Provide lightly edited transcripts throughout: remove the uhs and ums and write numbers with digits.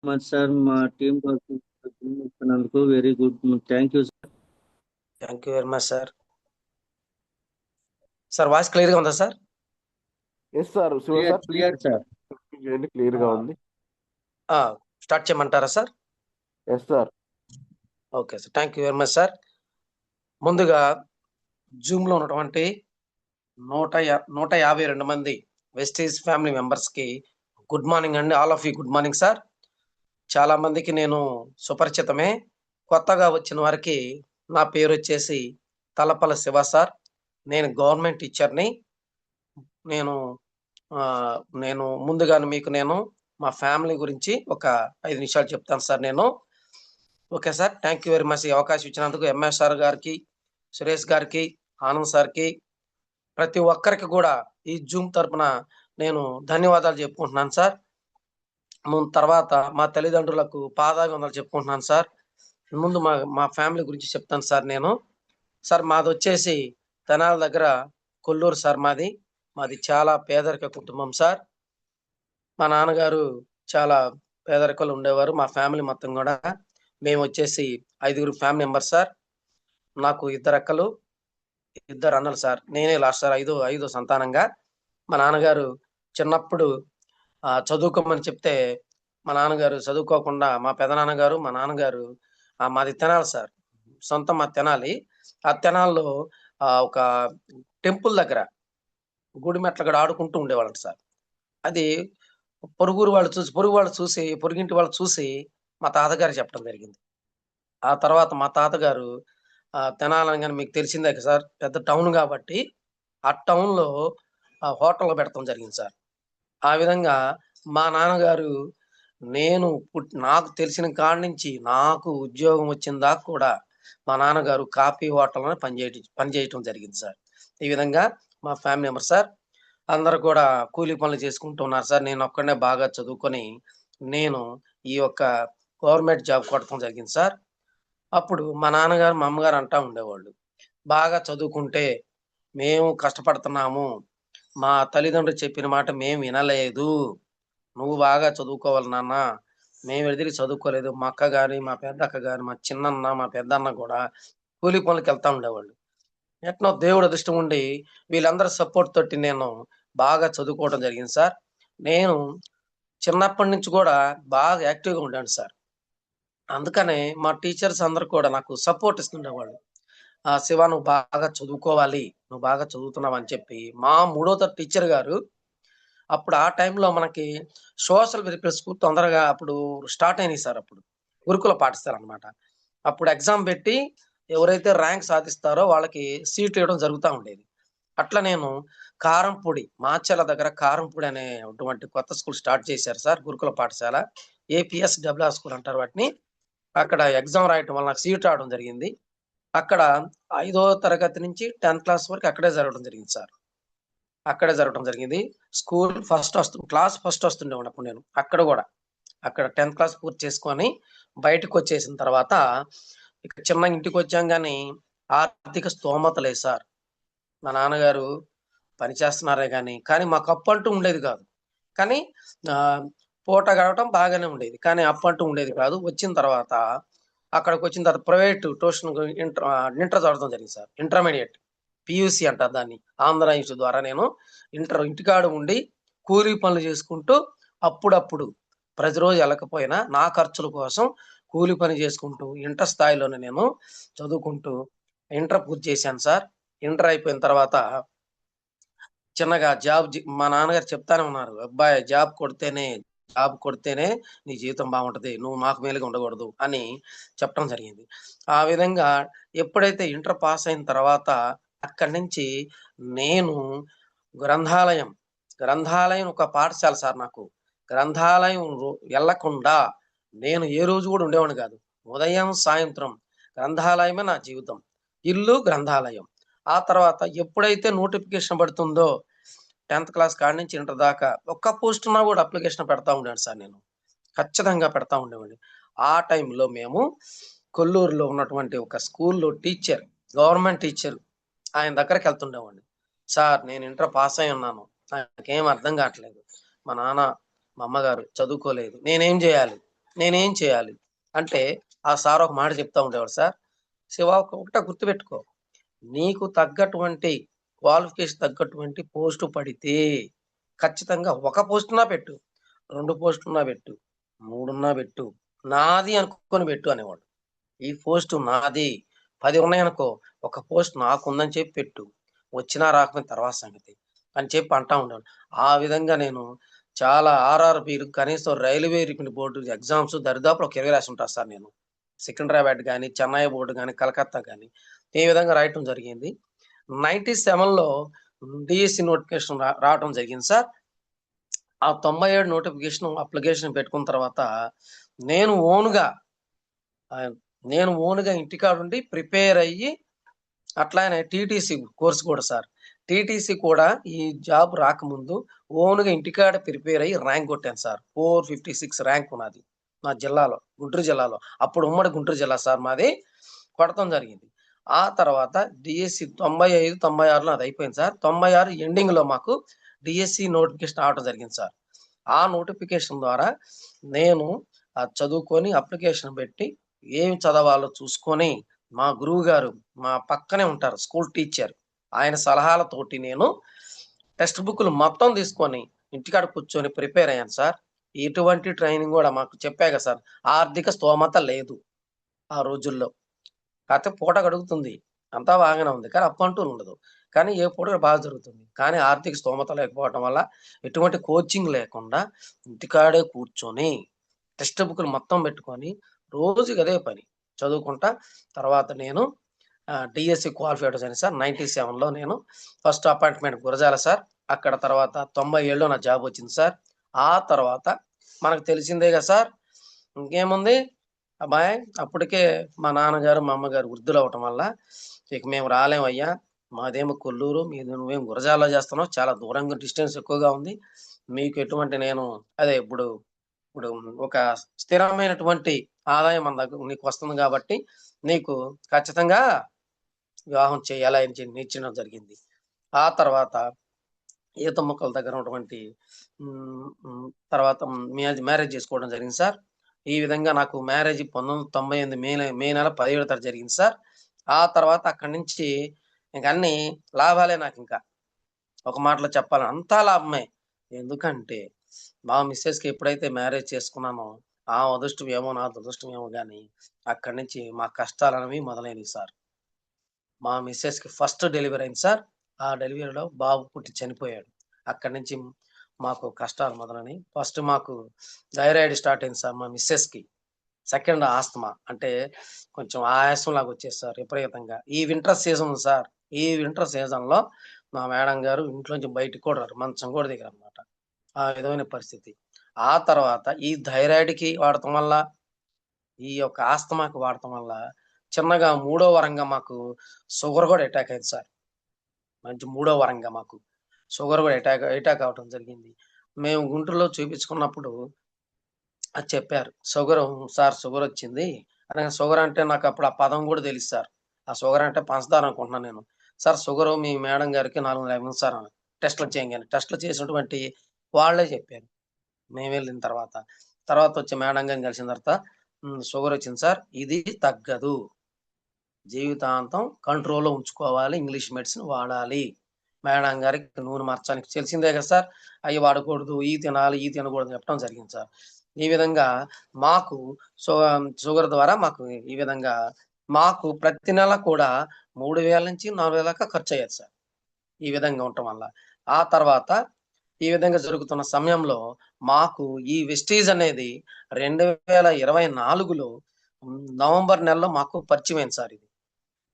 Much sir మా team కోసం ఇచ్చినందుకు very good. Thank you sir. Thank you very much sir. Sir voice క్లియర్గా ఉందా sir? Yes sir, Shiva clear sir clear sir. Clear గా ఉంది. Start చేయమంటారా sir? Yes sir. Okay sir, thank you very much sir. ముందుగా జూమ్లో ఉన్నటువంటి 152 మంది Vestige family మెంబర్స్కి గుడ్ మార్నింగ్ అండి. All of you good morning sir. చాలా మందికి నేను సుపరిచితమే. కొత్తగా వచ్చిన వారికి నా పేరు వచ్చేసి తలపల శివ సార్. నేను గవర్నమెంట్ టీచర్ని. నేను నేను ముందుగానే మీకు మా ఫ్యామిలీ గురించి ఒక 5 నిమిషాలు చెప్తాను సార్ నేను. Okay sir, thank you very much. ఈ అవకాశం ఇచ్చినందుకు ఎంఎస్ సార్ గారికి, సురేష్ గారికి, ఆనంద్ సార్కి, ప్రతి ఒక్కరికి కూడా ఈ జూమ్ తరపున నేను ధన్యవాదాలు చెప్పుకుంటున్నాను సార్. తర్వాత మా తల్లిదండ్రులకు పాదాభివందనాలు చెప్పుకుంటున్నాను సార్. ముందు మా ఫ్యామిలీ గురించి చెప్తాను సార్ నేను. సార్ మాది వచ్చేసి తెనాల దగ్గర కొల్లూరు సార్. మాది చాలా పేదరిక కుటుంబం సార్. మా నాన్నగారు చాలా పేదరికలు ఉండేవారు. మా ఫ్యామిలీ మొత్తం కూడా మేము వచ్చేసి 5 ఫ్యామిలీ మెంబర్స్ సార్. నాకు 2 అక్కలు, 2 అన్నలు సార్. నేనే లాస్ట్ సార్, ఐదో సంతానంగా. మా నాన్నగారు చిన్నప్పుడు చదువుకోమని చెప్తే మా నాన్నగారు చదువుకోకుండా మా పెదనాన్నగారు, మా నాన్నగారు, మాది తెనాలి సార్, సొంతం మా తెనాలి. ఆ తెనాల్లో ఒక టెంపుల్ దగ్గర గుడి మెట్ల కూడా ఆడుకుంటూ ఉండేవాళ్ళం సార్. అది పొరుగింటి వాళ్ళు చూసి మా తాతగారు చెప్పడం జరిగింది. ఆ తర్వాత మా తాతగారు తెనాలని మీకు తెలిసిందే కదా సార్, పెద్ద టౌన్ కాబట్టి ఆ టౌన్లో హోటల్లో పెడతాం జరిగింది సార్. ఆ విధంగా మా నాన్నగారు నాకు తెలిసిన కాడి నుంచి నాకు ఉద్యోగం వచ్చిన దాకా కూడా మా నాన్నగారు కాఫీ హోటల్లోనే పనిచేయటం జరిగింది సార్. ఈ విధంగా మా ఫ్యామిలీ మెంబర్ సార్ అందరూ కూడా కూలీ పనులు చేసుకుంటూ ఉన్నారు సార్. నేను ఒక్కడనే బాగా చదువుకొని నేను ఈ యొక్క గవర్నమెంట్ జాబ్ కొట్టడం జరిగింది సార్. అప్పుడు మా నాన్నగారు, మా అమ్మగారు అంటా ఉండేవాళ్ళు, బాగా చదువుకుంటే మేము కష్టపడుతున్నాము, మా తల్లిదండ్రులు చెప్పిన మాట మేము వినలేదు, నువ్వు బాగా చదువుకోవాలి నాన్న. మేము ఎదిరి చదువుకోలేదు. మా అక్క గాని, మా పెద్దక్క గాని, మా చిన్నన్న, మా పెద్దన్న కూడా కూలీ పనులకు వెళ్తా ఉండేవాళ్ళు. ఎట్నో దేవుడు అదృష్టం ఉండి వీళ్ళందరి సపోర్ట్ తోటి నేను బాగా చదువుకోవడం జరిగింది సార్. నేను చిన్నప్పటి నుంచి కూడా బాగా యాక్టివ్‌గా ఉండాను సార్. అందుకనే మా టీచర్స్ అందరూ కూడా నాకు సపోర్ట్ ఇస్తుండేవాళ్ళు. శివ నువ్వు బాగా చదువుకోవాలి, నువ్వు బాగా చదువుతున్నావు అని చెప్పి మా మూడో తరగతి టీచర్ గారు, అప్పుడు ఆ టైంలో మనకి సోషల్ వెల్ఫేర్ స్కూల్ తొందరగా అప్పుడు స్టార్ట్ అయినాయి సార్. అప్పుడు గురుకుల పాఠశాల అన్నమాట. అప్పుడు ఎగ్జామ్ పెట్టి ఎవరైతే ర్యాంక్ సాధిస్తారో వాళ్ళకి సీట్ ఇవ్వడం జరుగుతూ ఉండేది. అట్లా నేను కారంపూడి, మాచర్ల దగ్గర కారంపూడి అనేటువంటి కొత్త స్కూల్ స్టార్ట్ చేశారు సార్, గురుకుల పాఠశాల. ఏపీఎస్‌డబ్ల్యూఆర్ స్కూల్ అంటారు వాటిని. అక్కడ ఎగ్జామ్ రాయటం వల్ల నాకు సీట్ రావడం జరిగింది. అక్కడ 5వ తరగతి నుంచి 10th క్లాస్ వరకు అక్కడే జరగడం జరిగింది సార్. అక్కడే జరగడం జరిగింది. స్కూల్ క్లాస్ ఫస్ట్ వస్తుండేవాడిని అప్పుడు నేను. అక్కడ 10th క్లాస్ పూర్తి చేసుకొని బయటకొచ్చేసిన తర్వాత ఇక చిన్న ఇంటికొచ్చాం గానీ ఆర్థిక స్తోమత లేదు సార్. మా నాన్నగారు పని చేస్తున్నారే కానీ మాకు అప్పంటూ ఉండేది కాదు. కానీ పూట గడవటం బాగానే ఉండేది. కానీ అప్పంటూ ఉండేది కాదు. అక్కడికొచ్చిన తర్వాత ప్రైవేట్ ట్యూషన్ ఇంటర్ చదవడం జరిగింది సార్. ఇంటర్మీడియేట్ పీయూసీ అంటారు దాన్ని. ఆంధ్ర ఇన్స్టిట్యూట్ ద్వారా నేను ఇంటికాడ ఉండి కూలీ పనులు చేసుకుంటూ అప్పుడప్పుడు ప్రతిరోజు వెళ్ళకపోయినా నా ఖర్చుల కోసం కూలి పని చేసుకుంటూ ఇంటర్ స్థాయిలోనే నేను చదువుకుంటూ ఇంటర్ పూర్తి చేశాను సార్. ఇంటర్ అయిపోయిన తర్వాత చిన్నగా మా నాన్నగారు చెప్తానే ఉన్నారు, అబ్బాయి జాబ్ కొడితేనే నీ జీవితం బాగుంటది, నువ్వు మాకు మేలుగా ఉండకూడదు అని చెప్పడం జరిగింది. ఆ విధంగా ఎప్పుడైతే ఇంటర్ పాస్ అయిన తర్వాత అక్కడి నుంచి నేను గ్రంథాలయం ఒక పాఠశాల సార్. నాకు గ్రంథాలయం వెళ్ళకుండా నేను ఏ రోజు కూడా ఉండేవాడిని కాదు. ఉదయం సాయంత్రం గ్రంథాలయమే నా జీవితం. ఇల్లు గ్రంథాలయం. ఆ తర్వాత ఎప్పుడైతే నోటిఫికేషన్ పడుతుందో 10th క్లాస్ కాడి నుంచి ఇంటర్ దాకా ఒక్క పోస్ట్ ఉన్నా కూడా అప్లికేషన్ పెడతా ఉండేవాడిని సార్. నేను ఖచ్చితంగా పెడతా ఉండేవాడిని. ఆ టైంలో మేము కొల్లూరులో ఉన్నటువంటి ఒక స్కూల్లో గవర్నమెంట్ టీచర్, ఆయన దగ్గరికి వెళ్తుండేవాడిని. సార్ నేను ఇంటర్ పాస్ అయి ఉన్నాను, నాకేం అర్థం కావట్లేదు, మా నాన్న మా అమ్మగారు చదువుకోలేదు, నేనేం చేయాలి, నేనేం చేయాలి అంటే ఆ సార్ ఒక మాట చెప్తా ఉండేవాడు సార్. శివ ఒకటే గుర్తుపెట్టుకో, నీకు తగ్గటువంటి క్వాలిఫికేషన్ తగ్గటువంటి పోస్ట్ పడితే ఖచ్చితంగా ఒక పోస్టున్నా పెట్టు, 2 పోస్టున్నా పెట్టు, 3 పెట్టు, నాది అనుకొని పెట్టు అనేవాడు. ఈ పోస్ట్ నాది, 10 ఉన్నాయనుకో, ఒక పోస్ట్ నాకుందని చెప్పి పెట్టు. వచ్చినా రాకపోయినా తర్వాత సంగతి అని చెప్పి అంటా ఉండేవాడు. ఆ విధంగా నేను చాలా ఆర్ఆర్‌బీలు కనీసం రైల్వే రిక్రూట్‌మెంట్ బోర్డ్ ఎగ్జామ్స్ దరిదాపుల ఒక 20 రాసుంటా సార్ నేను. సికింద్రాబాద్ గాని, చెన్నై బోర్డ్ గాని, కలకత్తా గాని ఈ విధంగా రాయటం జరిగింది. 97లో డీఎస్సీ నోటిఫికేషన్ రావటం జరిగింది సార్. ఆ 97 నోటిఫికేషన్ అప్లికేషన్ పెట్టుకున్న తర్వాత నేను ఓన్‌గా ఆహ్, నేను ఓన్‌గా ఇంటికాడుండి ప్రిపేర్ అయ్యి అట్లానే టీటీసీ కోర్స్ కూడా సార్. టీటీసీ కూడా ఈ జాబ్ రాకముందు ఓన్‌గా ఇంటికాడ ప్రిపేర్ అయ్యి ర్యాంక్ కొట్టాను సార్. 456 ర్యాంక్ నాది. నా జిల్లాలో, గుంటూరు జిల్లాలో. అప్పుడు ఉమ్మడి గుంటూరు జిల్లా సార్ మాది. కొడతం జరిగింది. ఆ తర్వాత డీఎస్సీ 95, 96లో అది అయిపోయింది సార్. 96 ఎండింగ్‌లో మాకు డీఎస్సీ నోటిఫికేషన్ రావటం జరిగింది సార్. ఆ నోటిఫికేషన్ ద్వారా నేను చదువుకొని అప్లికేషన్ పెట్టి ఏమి చదవాలో చూసుకొని మా గురువుగారు మా పక్కనే ఉంటారు స్కూల్ టీచర్. ఆయన సలహాలతోటి నేను టెక్స్ట్ బుక్‌లు మొత్తం తీసుకొని ఇంటికాడ కూర్చొని ప్రిపేర్ అయ్యాను సార్. ఎటువంటి ట్రైనింగ్ గూడా మాకు చెప్పా గదా సార్! ఆర్థిక స్తోమత లేదు ఆ రోజుల్లో. కాతే పూట గడుగుతుంది. అంతా బాగానే ఉంది. కానీ అప్పంటూ ఉండదు. కానీ ఏ పూట బాగా జరుగుతుంది. కానీ ఆర్థిక స్తోమత లేకపోవటం వల్ల ఎటువంటి కోచింగ్ లేకుండా ఇంటికాడే కూర్చొని టెక్స్ట్ బుక్‌లు మొత్తం పెట్టుకొని రోజుకి అదే పని చదువుకుంటా తర్వాత నేను డీఎస్సీ క్వాలిఫైడ్ వచ్చాను సార్. 97లో నేను ఫస్ట్ అపాయింట్‌మెంట్ గురజాల సార్. అక్కడ తర్వాత 97లో నా జాబ్ వచ్చింది సార్. ఆ తర్వాత మనకు తెలిసిందే గదా సార్! ఇంకేముంది అబ్బాయ్ అప్పటికే మా నాన్నగారు, మా అమ్మగారు వృద్ధులవ్వటం వల్ల, "ఇక మేము రాలేమయ్యా! మాదేమో కొల్లూరు. నువ్వేమో గురజాలలో చేస్తున్నావు. చాలా దూరంగా డిస్టెన్స్ ఎక్కువగా ఉంది. మీకు ఎటువంటి నేను అదే ఇప్పుడు ఇప్పుడు ఒక స్థిరమైనటువంటి ఆదాయం మన దగ్గర నీకు వస్తుంది గాబట్టి, నీకు ఖచ్చితంగా వివాహం చేయాలి" అని నిశ్చయించడం జరిగింది. ఆ తర్వాత ఈత మొక్కల దగ్గర ఉన్నటువంటి తర్వాత మ్యారేజ్ చేసుకోవడం జరిగింది సార్. ఈ విధంగా నాకు మ్యారేజ్ 1998 మే నెల 17 తారీఖు జరిగింది సార్. ఆ తర్వాత అక్కడి నుంచి ఇంక అన్నీ లాభాలే నాకింకా. ఒక మాటలో చెప్పాలని అంతా లాభమే. ఎందుకంటే మా మిసెస్‌కి ఎప్పుడైతే మ్యారేజ్ చేసుకున్నానో, ఆమె అదృష్టం ఏమో, నా దురదృష్టం ఏమో గాని అక్కడి నుంచి మా కష్టాలనేవి మొదలైనయి సార్. మా మిసెస్‌కి ఫస్ట్ డెలివరీ అయింది సార్. ఆ డెలివరీలో బాబు పుట్టి చనిపోయాడు. అక్కడి నుంచి మాకు కష్టాలు మొదలైనయి. ఫస్ట్ మాకు థైరాయిడ్ స్టార్ట్ అయింది సార్ మా మిసెస్‌కి. Second asthma. అంటే కొంచెం ఆయాసంలాగా వచ్చేది సార్ విపరీతంగా. ఈ వింటర్ సీజన్ ఉంది సార్. ఈ వింటర్ సీజన్‌లో మా మేడం గారు ఇంట్లోంచి బయటికి కూడా రారు. మంచం కూడా దిగరనమాట. ఆ విధమైన పరిస్థితి. ఆ తర్వాత ఈ థైరాయిడ్‌కి వాడటం వల్ల, ఈ యొక్క ఆస్తమాకి వాడటం వల్ల చిన్నగా మూడో వరంగా మాకు షుగర్ కూడా అటాక్ అయింది సార్. మంచి మూడో వరంగా మాకు షుగర్ కూడా అటాక్ అవ్వటం జరిగింది. మేము గుంటూరులో చూపించుకున్నప్పుడు అది చెప్పారు. సార్ షుగరొచ్చింది. అనగా షుగర్ అంటే నాకప్పుడు ఆ పదం గూడా తెలీదు సార్. ఆ షుగర్ అంటే పంచదార అనుకుంటున్నాను నేను. సార్ షుగరు మీ మేడం గారికి 450 ఉంది సార్ అన్నారు. టెస్ట్‌లు చేయంగానే. టెస్ట్‌లు చేసినటువంటి వాళ్ళే చెప్పారు. మేమెళ్ళిన తర్వాత. తర్వాతొచ్చి మేడం గారిని కలిసిన తర్వాత షుగరొచ్చింది సార్. ఇది తగ్గదు. జీవితాంతం కంట్రోల్‌లో ఉంచుకోవాలి. ఇంగ్లీష్ మెడిసిన్ వాడాలి. మేడం గారికి నూనె మార్చానికి తెలిసిందే కదా సార్! అయి వాడకూడదు, ఇయి తినాలి, ఇయి తినకూడదని చెప్పడం జరిగింది సార్. ఈ విధంగా మాకు షు షుగర్ ద్వారా మాకు ఈ విధంగా మాకు ప్రతి నెల కూడా 3000-4000 దాకా ఖర్చయ్యేది సార్. ఈ విధంగా ఉండటం వల్ల. ఆ తర్వాత ఈ విధంగా జరుగుతున్న సమయంలో మాకు ఈ వెస్టీజ్ అనేది 2024లో నవంబర్ నెలలో మాకు పరిచయమైంది సార్ ఇది.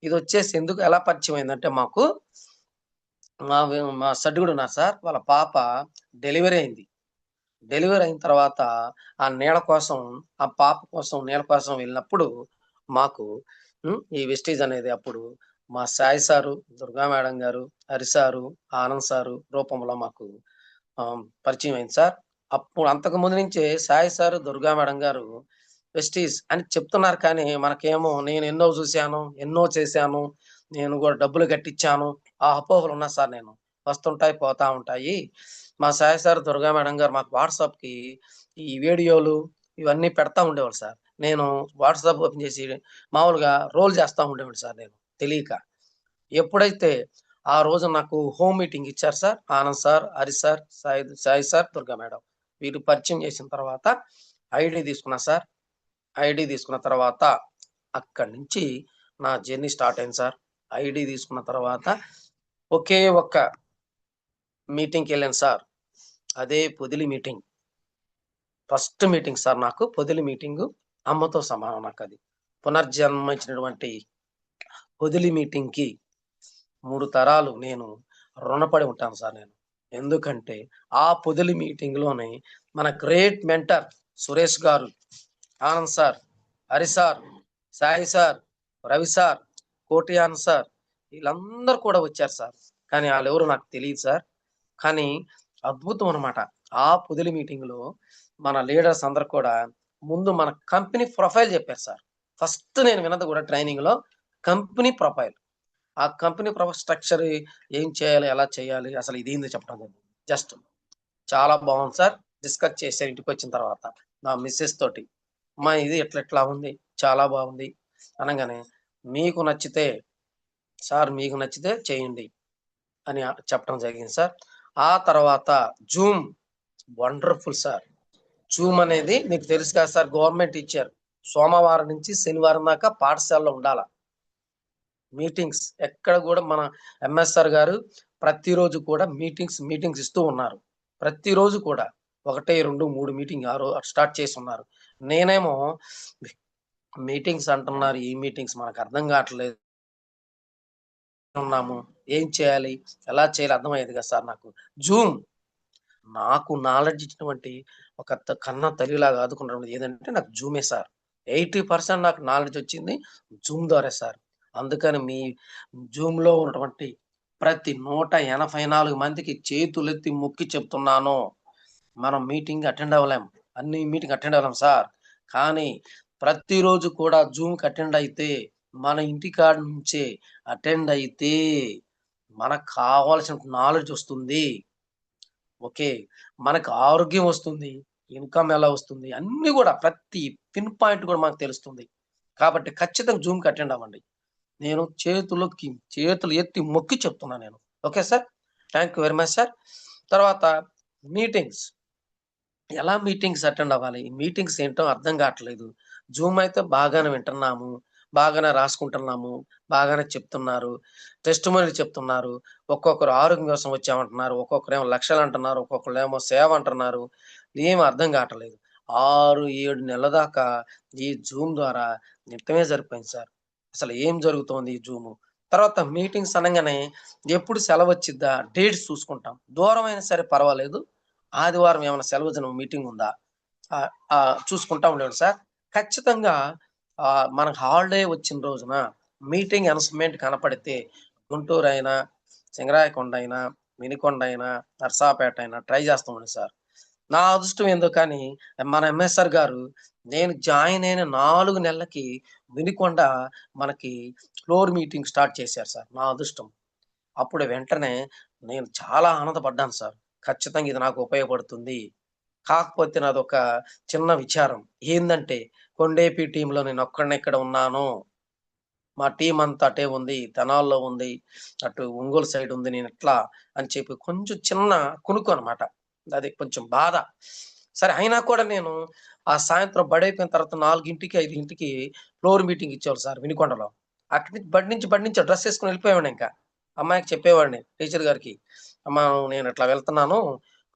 ఇదొచ్చేసి ఎందుకు ఎలా పరిచయమైందంటే మాకు మా సడ్డుగుడున్నారు సార్. వాళ్ళ పాప డెలివరీ అయింది. డెలివరీ అయిన తర్వాత ఆ నీడ కోసం, ఆ పాప కోసం నీడ కోసం వెళ్ళినప్పుడు మాకు ఈ వెస్టీజ్ అనేది అప్పుడు మా సాయి సారు, దుర్గా మేడం గారు, హరి సారు, ఆనంద్ సారు రూపంలో మాకు పరిచయం అయింది సార్. అప్పుడు అంతకుముందు నుంచే సాయి సారు, దుర్గా మేడం గారు వెస్టీజ్ అని చెప్తున్నారు కానీ, మనకేమో నేను ఎన్నో చూసాను, ఎన్నో చేశాను, నేను గూడా డబ్బులు కట్టిచ్చాను. ఆ అపోహలున్నా సార్ నేను. వస్తుంటాయి, పోతా ఉంటాయి. మా సాయి సార్, దుర్గా మేడం గారు మాకు వాట్సాప్‌కి ఈ వీడియోలు, ఇవన్నీ పెడతా ఉండేవాడు సార్. నేను వాట్సాప్ ఓపెన్ చేసి మామూలుగా రోల్ చేస్తా ఉండేవాడిని సార్ నేను తెలియక. ఎప్పుడైతే ఆ రోజు నాకు హోమ్ మీటింగ్ ఇచ్చారు sir. Anand sir, Hari sir, Sai sir, Durga madam. వీళ్ళు పరిచయం చేసిన తర్వాత ఐడీ తీసుకున్నా సార్. ఐడీ తీసుకున్న తర్వాత అక్కడి నుంచి నా జర్నీ స్టార్ట్ అయింది సార్. ఐడీ తీసుకున్న తర్వాత ఒకే ఒక్క మీటింగ్‌కి వెళ్ళాను సార్. అదే Podili meeting. First meeting sir నాకు పొదిలి మీటింగు. అమ్మతో సమానం నాకది. పునర్జన్మ ఇచ్చినటువంటి పొదిలి మీటింగ్‌కి 3 తరాలు నేను రుణపడి ఉంటాను సార్ నేను. ఎందుకంటే ఆ పొదిలి మీటింగ్‌లోనే మన great mentor Suresh garu, Anand sir, Hari sir, Sai sir, Ravi sir, Kotian sir వీళ్ళందరూ కూడా వచ్చారు సార్. కానీ ఆళ్ళెవరో నాకు తెలీదు సార్. కానీ అద్భుతం అన్నమాట. ఆ పొదిలి మీటింగ్‌లో మన లీడర్స్ అందరూ కూడా ముందు మన కంపెనీ ప్రొఫైల్ చెప్పారు సార్. ఫస్ట్ నేను విన్నది కూడా ట్రైనింగ్‌లో కంపెనీ ప్రొఫైల్. ఆ కంపెనీ స్ట్రక్చర్ ఏం చేయాలి? ఎలా చేయాలి? అసలు ఇదేంది చెప్పడం జరిగింది. జస్ట్ చాలా బాగుంది సార్. డిస్కస్ చేశాను ఇంటికొచ్చిన తర్వాత. నా మిసెస్ తోటి. అమ్మా ఇది ఇట్లా ఉంది. చాలా బాగుంది. అనంగానే మీకు నచ్చితే సార్ మీకు నచ్చితే చేయండి అని చెప్పడం జరిగింది సార్. ఆ తర్వాత జూమ్ వండర్‌ఫుల్ సార్. జూమ్ అనేది మీకు తెలుసు కదా సార్ గవర్నమెంట్ ఇచ్చారు. సోమవారం నుంచి శనివారం దాకా పాఠశాలలో ఉండాల. మీటింగ్స్ ఎక్కడ కూడా మన ఎంఎస్ఆర్ గారు ప్రతిరోజు కూడా మీటింగ్స్ ఇస్తూ ఉన్నారు. ప్రతిరోజు కూడా 1, 2, 3 మీటింగ్ స్టార్ట్ చేసి ఉన్నారు. నేనేమో మీటింగ్స్ అంటున్నారు. ఈ మీటింగ్స్ మనకు అర్థం కావట్లేదు. ఉన్నాము. ఏం చేయాలి? ఎలా చేయాలి? అర్థమయ్యేది కదా సార్ నాకు. జూమ్ నాకు నాలెడ్జ్ ఇచ్చినటువంటి ఒక కన్న తల్లిలాగా ఆదుకున్నటువంటి ఏదంటే నాకు జూమే సార్. 80% నాకు నాలెడ్జ్ వచ్చింది జూమ్ ద్వారా సార్. అందుకని మీ జూమ్‌లో ఉన్నటువంటి ప్రతి 184 మందికి చేతులెత్తి మొక్కి చెప్తున్నాను. మనం మీటింగ్ అటెండ్ అవ్వలేం. అన్ని మీటింగ్ అటెండ్ అవ్వలేం సార్. కానీ ప్రతిరోజు కూడా జూమ్‌కి అటెండ్ అయితే మన ఇంటికాడ నుంచే అటెండ్ అయితే మనకు కావాల్సిన నాలెడ్జ్ వస్తుంది. ఓకే. మనకు ఆరోగ్యం వస్తుంది. ఇన్‌కమ్ ఎలా వస్తుంది? అన్నీ గూడా ప్రతి పిన్ పాయింట్ గూడా మనకు తెలుస్తుంది. కాబట్టి ఖచ్చితంగా జూమ్‌కి అటెండ్ అవ్వండి. నేను చేతులు ఎత్తి మొక్కి చెప్తున్నా నేను. Okay sir. Thank you very much sir. తర్వాత మీటింగ్స్. ఎలా మీటింగ్స్ అటెండ్ అవ్వాలి? ఈ మీటింగ్స్ ఏంటో అర్థం కావట్లేదు. జూమ్ అయితే బాగానే వింటున్నాము. బాగానే రాసుకుంటున్నాము. బాగానే చెప్తున్నారు. టెస్టిమోనీలు చెప్తున్నారు. ఒక్కొక్కరు ఆరోగ్యం కోసం వచ్చామంటున్నారు. ఒక్కొక్కరేమో లక్షలంటున్నారు. ఒక్కొక్కళ్ళేమో సేవ అంటున్నారు. ఏమి అర్థం కావట్లేదు. 6, 7 నెలల దాకా ఈ జూమ్ ద్వారా నిత్తమే సరిపోయింది సార్. అసలు ఏం జరుగుతోంది ఈ జూము. తర్వాత మీటింగ్స్ అనంగానే ఎప్పుడు సెలవొచ్చిద్దా? డేట్స్ చూసుకుంటాం. దూరమైనా సరే పర్వాలేదు. ఆదివారం ఏమైనా సెలవు దినం మీటింగ్ ఉందా? చూసుకుంటా ఉండేవాడు సార్. ఖచ్చితంగా మనకు హాలిడే వచ్చిన రోజున మీటింగ్ అనౌన్స్‌మెంట్ కనపడితే గుంటూరైనా, సింగరాయకొండ అయినా, వినుకొండ అయినా, నర్సాపేట అయినా ట్రై చేస్తూ ఉండే సార్. నా అదృష్టం ఏందో కానీ మన ఎంఎస్ఆర్ గారు నేను జాయిన్ అయిన 4 నెలలకి వినుకొండ మనకి ఫ్లోర్ మీటింగ్ స్టార్ట్ చేశారు సార్. నా అదృష్టం. అప్పుడు వెంటనే నేను చాలా ఆనందపడ్డాను సార్. ఖచ్చితంగా ఇది నాకు ఉపయోగపడుతుంది. కాకపోతే నాదొక చిన్న విచారం. ఏందంటే కొండేపి టీమ్‌లో నేనొక్కడినే ఇక్కడ ఉన్నాను. మా టీమ్ అంతా అటే ఉంది. తెనాల్లో ఉంది. అటు ఒంగోలు సైడ్ ఉంది. నేనెట్లా అని చెప్పి కొంచెం చిన్న కునుకు అన్నమాట. అది కొంచెం బాధ. సరే అయినా కూడా నేను ఆ సాయంత్రం బడైపోయిన తర్వాత 4:00కి, 5:00కి ఫ్లోర్ మీటింగ్ ఇచ్చేవాళ్ళు సార్ వినుకొండలో. అక్కడి నుంచి బడి నుంచి డ్రెస్ ఏసుకొని వెళ్ళిపోయేవాడినింక. అమ్మాయికి చెప్పేవాడిని టీచర్ గారికి. అమ్మా నేను ఇట్లా వెళ్తున్నాను.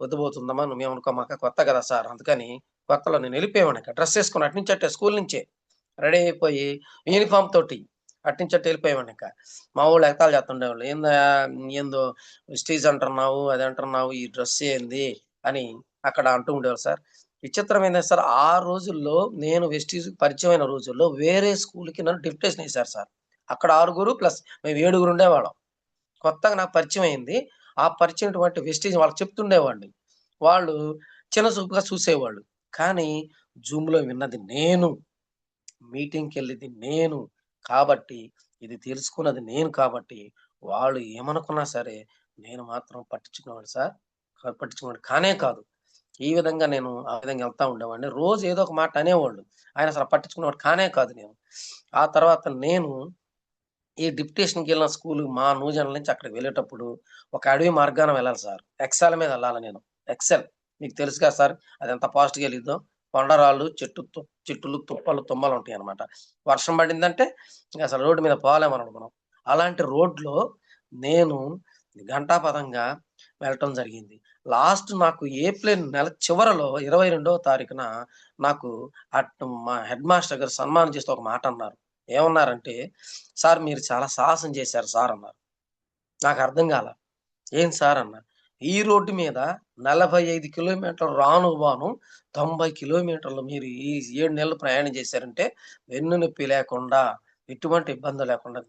పొద్దుపోతుందమ్మా నువ్వేమనుకోమాక కొత్త కదా సార్. అందుకని కొత్తలో నేను వెళ్ళిపోయేవాడినింక. డ్రెస్ ఏసుకొని అటు నుంచి అట్టే స్కూల్ నుంచే. రెడీ అయిపోయి యూనిఫార్మ్ తోటి అటు నుంచి అటే వెళ్ళిపోయేవాడినింక. మా వోళ్ళు ఎగతాళి చేస్తుండేవాళ్ళు. "ఏందయ్యా ఏందో వెస్టీజ్ అంటున్నావు, అది అంటున్నావు, ఈ డ్రెస్ ఏంది?" అని అక్కడ అంటూ ఉండేవాళ్ళు సార్. విచిత్రం ఏందంటే సార్, ఆ రోజుల్లో నేను వెస్టీజ్‌కి పరిచయమైన రోజుల్లో వేరే స్కూల్‌కి నన్ను డిప్యుటేషన్ ఏసారు సార్. అక్కడ 6 ప్లస్ మేము 7 ఉండేవాళ్ళం. కొత్తగా నాకు పరిచయం అయింది. ఆ పరిచయమైనటువంటి వెస్టీజ్ వాళ్ళకి చెప్తుండేవాడిని. వాళ్ళు చిన్న చూపుగా చూసేవాళ్ళు. కానీ జూమ్‌లో విన్నది నేను. మీటింగ్‌కెళ్ళింది నేను. కాబట్టి ఇది తెలుసుకున్నది నేను కాబట్టి వాళ్ళు ఏమనుకున్నా సరే నేను మాత్రం పట్టించుకునేవాడిని సార్. పట్టించుకునేవాడిని కానే కాదు. ఈ విధంగా నేను ఆ విధంగా వెళ్తా ఉండేవాడిని. రోజు ఏదో ఒక మాట అనేవాళ్ళు. ఆయన అసలు పట్టించుకునేవాడు కానే కాదు నేను. ఆ తర్వాత నేను ఈ డిప్యుటేషన్‌కెళ్ళిన స్కూలు మా నూజెండ్ల నుంచి అక్కడికి వెళ్ళేటప్పుడు ఒక అడవి మార్గాన వెళ్ళాలి సార్. ఎక్సెల్ మీద వెళ్ళాలి నేను. ఎక్సెల్ మీకు తెలుసు కదా సార్! అదెంత ఫాస్ట్‌గా ఎళ్ళిద్దో. కొండరాళ్ళు, చెట్టులు, తుప్పలు, తుమ్మలు ఉంటాయన్నమాట. వర్షం పడిందంటే ఇంకసలు రోడ్డు మీద పోలేమనడు మనం. అలాంటి రోడ్‌లో నేను ఘంటాపథంగా వెళ్ళటం జరిగింది. లాస్ట్ నాకు ఏప్రిల్ నెల చివరలో 22వ తారీఖున నాకు మా హెడ్ మాస్టర్ గారు సన్మానం చేస్తూ ఒక మాట అన్నారు. ఏమన్నారంటే, "సార్ మీరు చాలా సాహసం చేశారు సార్" అన్నారు. నాకర్థం కాల. "ఏం సార్" అన్నా. "ఈ రోడ్డు మీద 45 కిలోమీటర్లు రాను బాను 90 కిలోమీటర్లు మీరు ఈ 7 నెలలు ప్రయాణం చేశారంటే వెన్నునొప్పి లేకుండా, ఎటువంటి ఇబ్బంది లేకుండా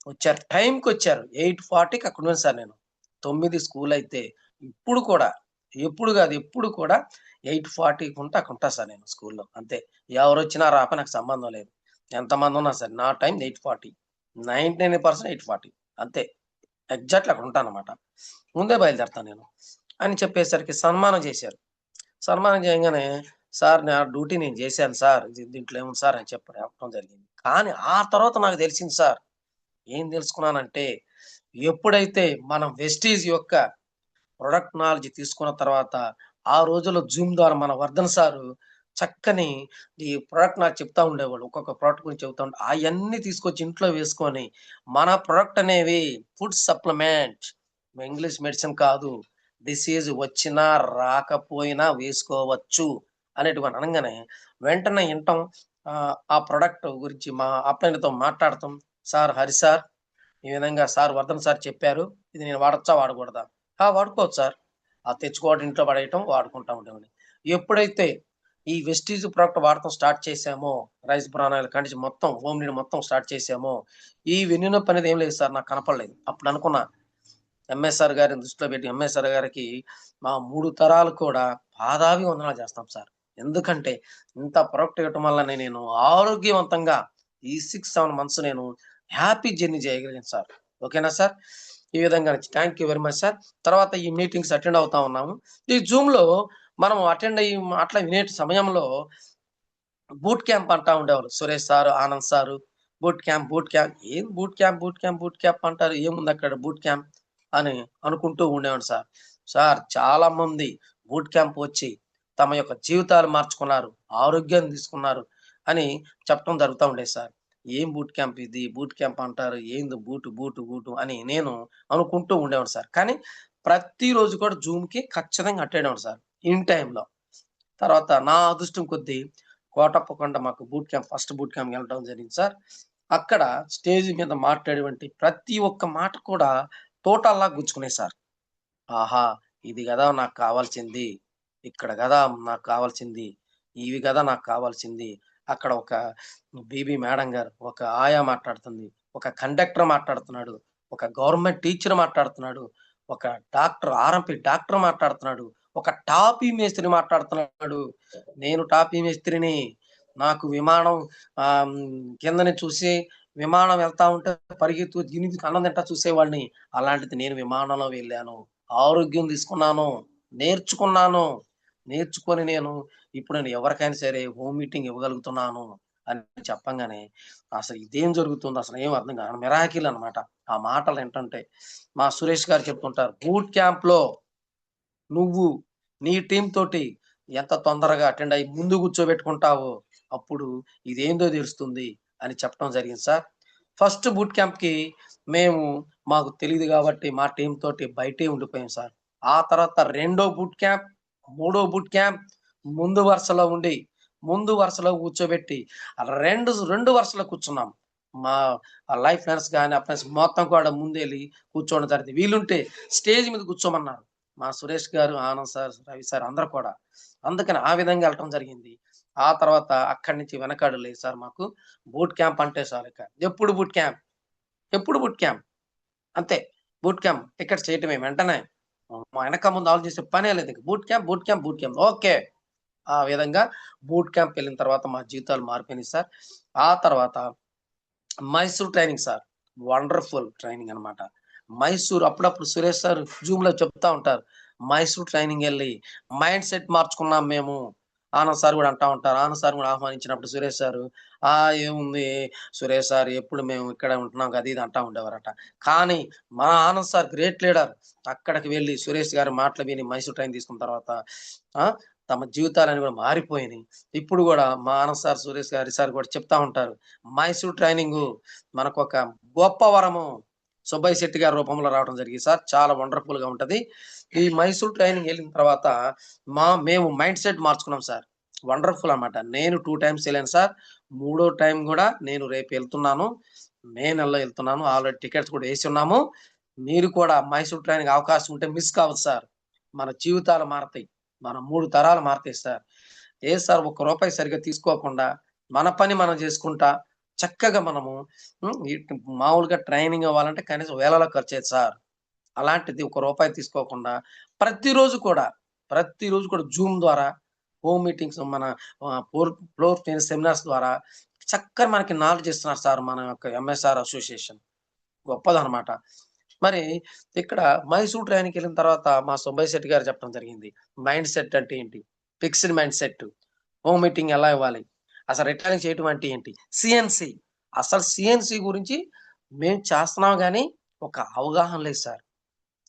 వచ్చారు. టైంకొచ్చారు. 8:40కి అక్కడున్నాను సార్ నేను. 9 స్కూలయితే ఇప్పుడు కూడా, ఎప్పుడు కాదు ఎప్పుడు కూడా 8:40కి ఉంటే అక్కడ ఉంటా సార్ నేను స్కూల్‌లో. అంతే. ఎవరొచ్చినా రాకపోయినా నాకు సంబంధం లేదు. ఎంతమందున్నా సరే. నా టైం 8:40. 99% 8:40 అంతే. ఎగ్జాక్ట్‌లీ అక్కడ ఉంటానన్నమాట. ముందే బయలుదేరతాను నేను. అని చెప్పేసరికి సన్మానం చేశారు. సన్మానం చేయంగానే, "సార్ నా డ్యూటీ నేను చేశాను సార్. దీంట్లో ఏముంది సార్" అని చెప్పడం జరిగింది. కానీ ఆ తర్వాత నాకు తెలిసింది సార్. ఏం తెలుసుకున్నానంటే, ఎప్పుడైతే మనం వెస్టీజ్ యొక్క ప్రొడక్ట్ నాలెడ్జ్ తీసుకున్న తర్వాత, ఆ రోజుల్లో జూమ్ ద్వారా మన వర్ధన్ సారు చక్కని ఈ ప్రొడక్ట్ నాకు చెప్తా ఉండేవాడు. ఒక్కొక్క ప్రొడక్ట్ గురించి చెప్తా ఉంటే, అయన్నీ తీసుకొచ్చి ఇంట్లో వేసుకొని, మన ప్రొడక్ట్ అనేవి ఫుడ్ సప్లిమెంట్, ఇంగ్లీష్ మెడిసిన్ కాదు. డిసీజ్ వచ్చినా, రాకపోయినా వేసుకోవచ్చు అనేటివన్నీ అనంగానే, వెంటనే ఇంటం ఆ ప్రొడక్ట్ గురించి మా అప్లైన్‌తో మాట్లాడటం. "సార్, హరి సార్, ఈ విధంగా సార్ వర్ధన్ సార్ చెప్పారు. ఇది నేను వాడొచ్చా? వాడకూడదా?" "ఆ! వాడుకోవచ్చు సార్." తెచ్చుకోవడం, ఇంట్లో పడేయటం, వాడుకుంటా ఉండేవాడిని. ఎప్పుడైతే ఈ వెస్టీజ్ ప్రొడక్ట్ వాడటం స్టార్ట్ చేశామో, రైస్ బ్రాన్ ఆయిల్ కాడ్నుంచి మొత్తం హోమ్ నీడ్ మొత్తం స్టార్ట్ చేశామో, ఈ వెన్నునొప్పి అనేది ఏం లేదు సార్ నాకు కనపడలేదు. అప్పుడు అనుకున్నా, ఎంఎస్ఆర్ గారిని దృష్టిలో పెట్టి ఎంఎస్ఆర్ గారికి మా 3 తరాలు కూడా పాదాభివందనాలు చేస్తాం సార్. ఎందుకంటే ఇంత ప్రొడక్ట్ ఇవ్వటం వల్లనే నేను ఆరోగ్యవంతంగా ఈ 6, 7 మంత్స్ నేను హ్యాపీ జర్నీ చేయగలిగాను సార్. ఓకేనా సార్? ఈ విధంగా thank you very much sir. తర్వాత ఈ మీటింగ్స్ అటెండ్ అవుతా ఉన్నాము. ఈ జూమ్‌లో మనం అటెండ్ అయ్యి అట్లా వినే సమయంలో బూట్ క్యాంప్ అంటా ఉండేవాళ్ళు. Suresh sir, Anand sir boot camp, boot camp. ఏం boot camp, boot camp, boot camp అంటారు. ఏముందక్కడ బూట్ క్యాంప్ అని అనుకుంటూ ఉండేవాడిని సార్. సార్ చాలా మంది బూట్ క్యాంప్ వచ్చి తమ యొక్క జీవితాలు మార్చుకున్నారు. ఆరోగ్యాన్ని తీసుకున్నారు అని చెప్పడం జరుగుతా ఉండేది సార్. ఏం బూట్ క్యాంప్ ఇది? బూట్ క్యాంప్ అంటారు. ఏంది బూటు అని నేను అనుకుంటూ ఉండేవాడిని సార్. కానీ ప్రతిరోజు కూడా జూమ్‌కి ఖచ్చితంగా అటెండ్ అవ్వను సార్. ఇన్ టైమ్‌లో. తర్వాత నా అదృష్టం కొద్దీ కోటప్పకొండ మాకు బూట్ క్యాంప్ ఫస్ట్ బూట్ క్యాంప్‌కి వెళ్ళడం జరిగింది సార్. అక్కడ స్టేజ్ మీద మాట్లాడేవంటి ప్రతి ఒక్క మాట కూడా తోటల్లా గుచ్చుకునేయి సార్. ఆహా! ఇది గదా నాకు కావాల్సింది. ఇక్కడ గదా నాకు కావాల్సింది. ఇవి గదా నాకు కావాల్సింది. అక్కడ ఒక బీబీ మేడం గారు, ఒక ఆయా మాట్లాడుతుంది. ఒక కండక్టర్ మాట్లాడుతున్నాడు. ఒక గవర్నమెంట్ టీచర్ మాట్లాడుతున్నాడు. ఒక డాక్టర్ ఆర్ఎంపీ డాక్టర్ మాట్లాడుతున్నాడు. ఒక టాపీ మేస్త్రి మాట్లాడుతున్నాడు. నేను టాపీ మేస్త్రిని. నాకు విమానం కిందని చూసి విమానం వెళ్తా ఉంటే పరిగెత్తు దీనికి అన్నం తింటా చూసేవాడిని. అలాంటిది నేను విమానంలో వెళ్ళాను. ఆరోగ్యం తీసుకున్నాను. నేర్చుకున్నాను. నేర్చుకొని ఇప్పుడు నేను ఎవరికైనా సరే హోమ్ మీటింగ్ ఇవ్వగలుగుతున్నాను అని చెప్పంగానే అసలు ఇదేం జరుగుతుందో అసలు ఏం అర్థం కాదు. మిరాకిల్ అన్నమాట. ఆ మాటలు ఏంటంటే మా సురేష్ గారు చెప్తుంటారు. బూట్ క్యాంప్‌లో నువ్వు నీ టీమ్ తోటి ఎంత తొందరగా అటెండ్ అయ్యి ముందు కూర్చోబెట్టుకుంటావో అప్పుడు ఇదేందో తెలుస్తుంది అని చెప్పడం జరిగింది సార్. ఫస్ట్ బూట్ క్యాంప్‌కి మేము మాకు తెలీదు కాబట్టి మా టీమ్ తోటి బయటే ఉండిపోయాం సార్. ఆ తర్వాత రెండో బూట్ క్యాంప్, మూడో బూట్ క్యాంప్ ముందు వరుసలో ఉండి, ముందు వరుసలో కూర్చోబెట్టి 2 వరుసలో కూర్చున్నాం. మా లైఫ్ ఫ్రెండ్స్ గాని, ఆ ఫ్రెండ్స్ మొత్తం కూడా ముందెళ్ళి కూర్చోవడం జరిగింది. వీలుంటే స్టేజ్ మీద కూర్చోమన్నారు. మా సురేష్ గారు, ఆనంద్ సార్, రవి సార్ అందరూ కూడా. అందుకని ఆ విధంగా ఎళ్ళటం జరిగింది. ఆ తర్వాత అక్కడి నుంచి వెనకడుగు లేదు సార్ మాకు. బూట్ క్యాంప్ అంటే చాలిక. ఎప్పుడు బూట్ క్యాంప్? ఎప్పుడు బూట్ క్యాంప్? అంతే. బూట్ క్యాంప్ టికెట్స్ చేయటమే వెంటనే. మా వెనక ముందు ఆలోచించే పనే లేదు. Boot camp, boot camp, boot camp. Okay. ఆ విధంగా బూట్ క్యాంప్‌కెళ్ళిన తర్వాత మా జీవితాలు మారిపోయినాయి సార్. ఆ తర్వాత Mysore training sir. Wonderful training అన్నమాట. మైసూర్ అప్పుడప్పుడు సురేష్ సార్ జూమ్‌లో చెప్తా ఉంటారు. మైసూర్ ట్రైనింగ్ వెళ్ళి మైండ్ సెట్ మార్చుకున్నాం మేము. ఆనంద్ సార్ కూడా అంటా ఉంటారు. ఆనంద్ సార్ కూడా ఆహ్వానించినప్పుడు సురేష్ సారు ఏముంది సురేష్ సార్ ఎప్పుడు మేము ఇక్కడ ఉంటున్నాం అది ఇది అంటా ఉండేవారట. కానీ మా ఆనంద్ సార్ గ్రేట్ లీడర్. అక్కడికి వెళ్ళి సురేష్ గారి మాటలు విని మైసూర్ ట్రైన్ తీసుకున్న తర్వాత తమ జీవితాలని కూడా మారిపోయినాయి. ఇప్పుడు కూడా మా ఆనంద్ సార్, సురేష్ గారి సార్ కూడా చెప్తా ఉంటారు. మైసూర్ ట్రైనింగ్ మనకు ఒక గొప్ప వరము. సుబ్బయ్య శెట్టి గారి రూపంలో రావడం జరిగింది సార్. చాలా వండర్ఫుల్ గా ఉంటది. ఈ మైసూర్ ట్రైనింగ్ వెళ్ళిన తర్వాత మేము మైండ్ సెట్ మార్చుకున్నాం సార్. వండర్ఫుల్ అన్నమాట. నేను 2 టైమ్స్ వెళ్ళాను సార్. 3వ టైం కూడా నేను రేపు వెళ్తున్నాను. మే నెలలో వెళ్తున్నాను. ఆల్రెడీ టికెట్స్ కూడా వేసి ఉన్నాము. మీరు కూడా మైసూర్ ట్రైనింగ్ అవకాశం ఉంటే మిస్ కావద్దు సార్. మన జీవితాలు మారతాయి. మన 3 తరాలు మారతాయి సార్. సార్ ఒక్క రూపాయి సరిగ్గా తీసుకోకుండా మన పని మనం చేసుకుంటా చక్కగా మనము మామూలుగా ట్రైనింగ్ అవ్వాలంటే కనీసం వేలలో ఖర్చు అయ్యేది సార్. అలాంటిది ఒక్క రూపాయి తీసుకోకుండా ప్రతిరోజు కూడా జూమ్ ద్వారా హోమ్ మీటింగ్స్ మన ఫ్లోర్ సెమినార్స్ ద్వారా చక్కగా మనకి నాలెడ్జ్ ఇస్తున్నారు సార్ మన యొక్క ఎంఎస్ఆర్ అసోసియేషన్. గొప్పదనమాట. మరి ఇక్కడ మైసూర్ ట్రైనింగ్‌కి వెళ్ళిన తర్వాత మా సుబ్బయ్య శెట్టి గారు చెప్పడం జరిగింది. మైండ్ సెట్ అంటే ఏంటి? Fixed mind set. Home meeting ఎలా ఇవ్వాలి? అసలు రిటైరింగ్ చేయటం అంటే ఏంటి? సీఎన్‌సి. అసలు సీఎన్‌సి గురించి మేము చేస్తున్నాం గానీ ఒక అవగాహన లేదు సార్.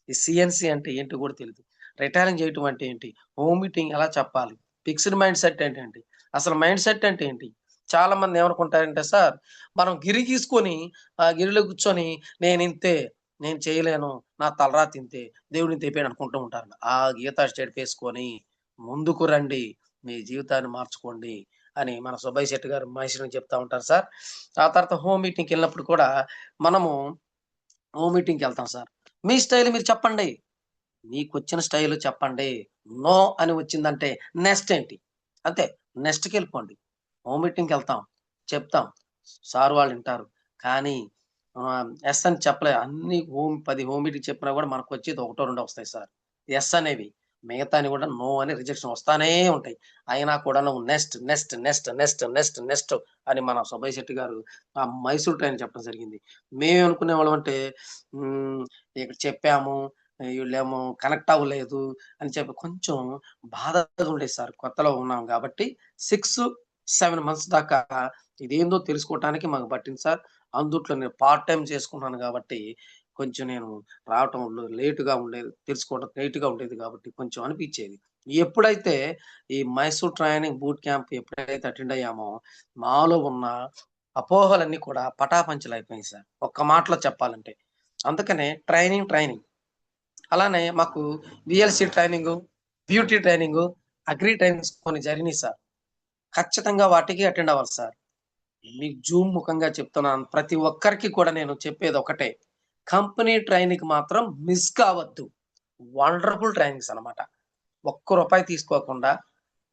ఈ సీఎన్‌సి అంటే ఏంటో కూడా తెలీదు. రిటైరింగ్ చేయటం అంటే ఏంటి? హోమ్ మీటింగ్ ఎలా చెప్పాలి? ఫిక్స్డ్ మైండ్ సెట్ అంటే ఏంటి? అసలు మైండ్ సెట్ అంటే ఏంటి? చాలా మంది ఏమనుకుంటారంటే సార్, మనం గిరి గీసుకొని ఆ గిరిలో కూర్చొని నేనింతే, నేను చేయలేను, నా తలరాత ఇంతే, దేవుడిని తెప్పాడు అనుకుంటూ ఉంటారు. ఆ గీతా స్టేట్ వేసుకొని ముందుకు రండి, మీ జీవితాన్ని మార్చుకోండి అని మన సుబ్బయ్య శెట్టి గారు మహేష్‌ని చెప్తా ఉంటారు సార్. ఆ తర్వాత హోమ్ మీటింగ్‌కెళ్ళినప్పుడు కూడా మనము హోమ్ మీటింగ్‌కెళ్తాం సార్. మీ స్టైల్ మీరు చెప్పండి. మీకొచ్చిన స్టైల్ చెప్పండి. నో అని వచ్చిందంటే నెక్స్ట్ ఏంటి? అంతే. నెక్స్ట్‌కెళ్ళిపోండి. హోమ్ మీటింగ్‌కెళ్తాం. చెప్తాం. సార్ వాళ్ళు వింటారు. కానీ యెస్ అని చెప్పలే. అన్ని 10 హోమ్ మీటింగ్ చెప్పినా కూడా మనకొచ్చేది ఒకటో రెండో వస్తాయి సార్. యెస్ అనేవి. మిగతాన్ని కూడా నో అని రిజెక్షన్ వస్తానే ఉంటాయి. అయినా కూడా నువ్వు నెక్స్ట్ అని మన సుబ్బయ్య శెట్టి గారు మైసూర్ ట్రైన్ చెప్పడం జరిగింది. మేమేమనుకునేవాళ్ళం అంటే హ్మ్. ఇక్కడ చెప్పాము. వీళ్ళేమో కనెక్ట్ అవ్వలేదు అని చెప్పి కొంచెం బాధగా ఉండేది సార్. కొత్తలో ఉన్నాం కాబట్టి 6, 7 మంత్స్ దాకా ఇదేందో తెలుసుకోవటానికి మాకు పట్టింది సార్. అందుట్లో నేను పార్ట్ టైమ్ చేసుకున్నాను కాబట్టి కొంచెం నేను రావటంలో లేట్‌గా ఉండేది. తెలుసుకోవడం లేట్‌గా ఉండేది కాబట్టి కొంచెం అనిపిచ్చేది. ఎప్పుడైతే ఈ మైసూర్ ట్రైనింగ్ బూట్ క్యాంప్ ఎప్పుడైతే అటెండ్ అయ్యామో మాలో ఉన్న అపోహలన్నీ కూడా పటాపంచలయిపోయాయి సార్. ఒక్క మాటలో చెప్పాలంటే. అందుకనే ట్రైనింగ్. అలానే మాకు VLC training, beauty training, agri trainings కొన్ని జరిగినియి సార్. ఖచ్చితంగా వాటికి అటెండ్ అవ్వాలి సార్. మీకు జూమ్ ముఖంగా చెప్తున్నాను. ప్రతి ఒక్కరికి కూడా నేను చెప్పేదొకటే. కంపెనీ ట్రైనింగ్‌కి మాత్రం మిస్ కావద్దు. వండర్‌ఫుల్ ట్రైనింగ్స్ అన్నమాట. ఒక్క రూపాయి తీసుకోకుండా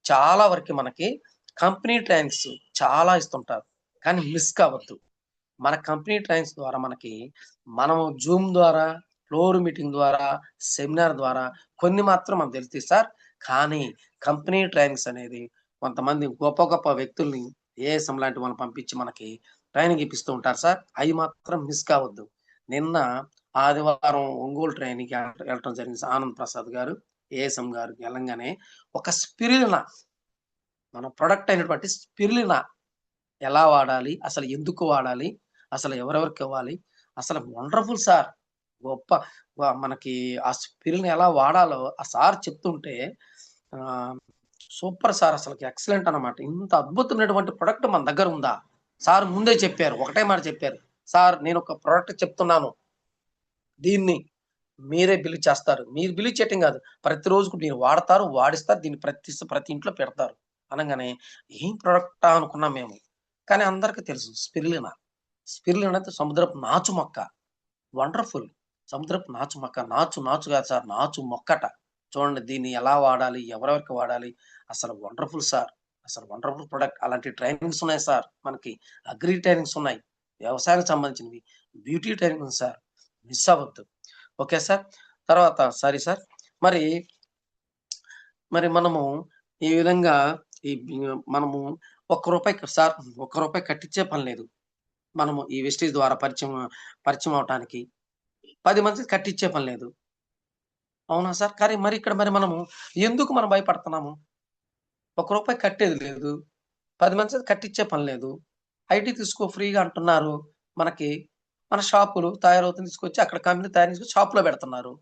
చాలా వరకి మనకి కంపెనీ ట్రైనింగ్స్ చాలా ఇస్తుంటారు. కానీ మిస్ కావద్దు. మన కంపెనీ ట్రైనింగ్స్ ద్వారా మనము జూమ్ ద్వారా, ఫ్లోర్ మీటింగ్ ద్వారా, సెమినార్ ద్వారా కొన్ని మాత్రం మనకు తెలుస్తాయి సార్. కానీ కంపెనీ ట్రైనింగ్స్ అనేది కొంతమంది గొప్ప గొప్ప వ్యక్తుల్ని ఏఎస్ఎం లాంటి వాళ్ళని పంపించి మనకి ట్రైనింగ్ ఇప్పిస్తూ ఉంటారు సార్. అయి మాత్రం మిస్ కావద్దు. నిన్న ఆదివారం ఒంగోలు ట్రైనింగ్‌కి వెళ్ళటం జరిగింది సార్. ఆనంద్ ప్రసాద్ గారు, ఏఎస్ఎం గారు ఎళ్ళంగానే ఒక స్పిరులినా మన ప్రొడక్ట్ అయినటువంటి స్పిరులినా ఎలా వాడాలి? అసలు ఎందుకు వాడాలి? అసలు ఎవరెవరికి ఇవ్వాలి? అసలు వండర్‌ఫుల్ సార్. గొప్ప మనకి ఆ స్పిరిల్‌ని ఎలా వాడాలో ఆ సార్ చెప్తుంటే ఆహ్, సూపర్ సార్ అసలకి ఎక్సలెంట్ అన్నమాట. ఇంత అద్భుతమైనటువంటి ప్రొడక్ట్ మన దగ్గర ఉందా? సార్ ముందే చెప్పారు. ఒకటే మాట చెప్పారు. సార్ నేనొక ప్రొడక్ట్ చెప్తున్నాను. దీన్ని మీరే బిలీవ్ చేస్తారు. మీరు బిలీవ్ చేయటం కాదు. ప్రతిరోజుకు మీరు వాడతారు, వాడిస్తారు. దీన్ని ప్రతి ఇంట్లో పెడతారు. అనంగానే ఏం ప్రొడక్టా అనుకున్నాం మేము. కానీ అందరికి తెలుసు స్పిరులినా. స్పిరులినా అనేది సముద్రపు నాచు మొక్క. వండర్‌ఫుల్. సముద్రపు నాచు మొక్క. నాచు కాదు సార్. నాచు మొక్కట. చూడండి దీన్ని ఎలా వాడాలి? ఎవరెవరికి వాడాలి? అసలు వండర్‌ఫుల్ సార్. అసలు వండర్‌ఫుల్ ప్రొడక్ట్. అలాంటి ట్రైనింగ్స్ ఉన్నాయి సార్. మనకి అగ్రి ట్రైనింగ్స్ ఉన్నాయి. వ్యవసాయానికి సంబంధించినవి. బ్యూటీ ట్రైనింగ్ ఉంది సార్. మిస్ అవ్వద్దు. Okay sir. తర్వాత సారీ సార్. మరి, మరి మనము ఈ విధంగా ఈ మనము ఒక్క రూపాయి కట్టించే పని లేదు. మనము ఈ వెస్టీజ్ ద్వారా పరిచయం అవటానికి 10 మందికి కట్టించే పని లేదు. అవునా సార్? కానీ మరి ఇక్కడ మరి మనము ఎందుకు మనం భయపడుతున్నాము? రూ. 1 కట్టేది లేదు. 10 మంది చేత కట్టించే పని లేదు. ఐటీ తీసుకో ఫ్రీగా అంటున్నారు. మనకి మన షాపులు తయారవుతుంది తీసుకొచ్చి అక్కడ కంపెనీ తయారు చేసుకొని షాప్‌లో పెడుతున్నారు.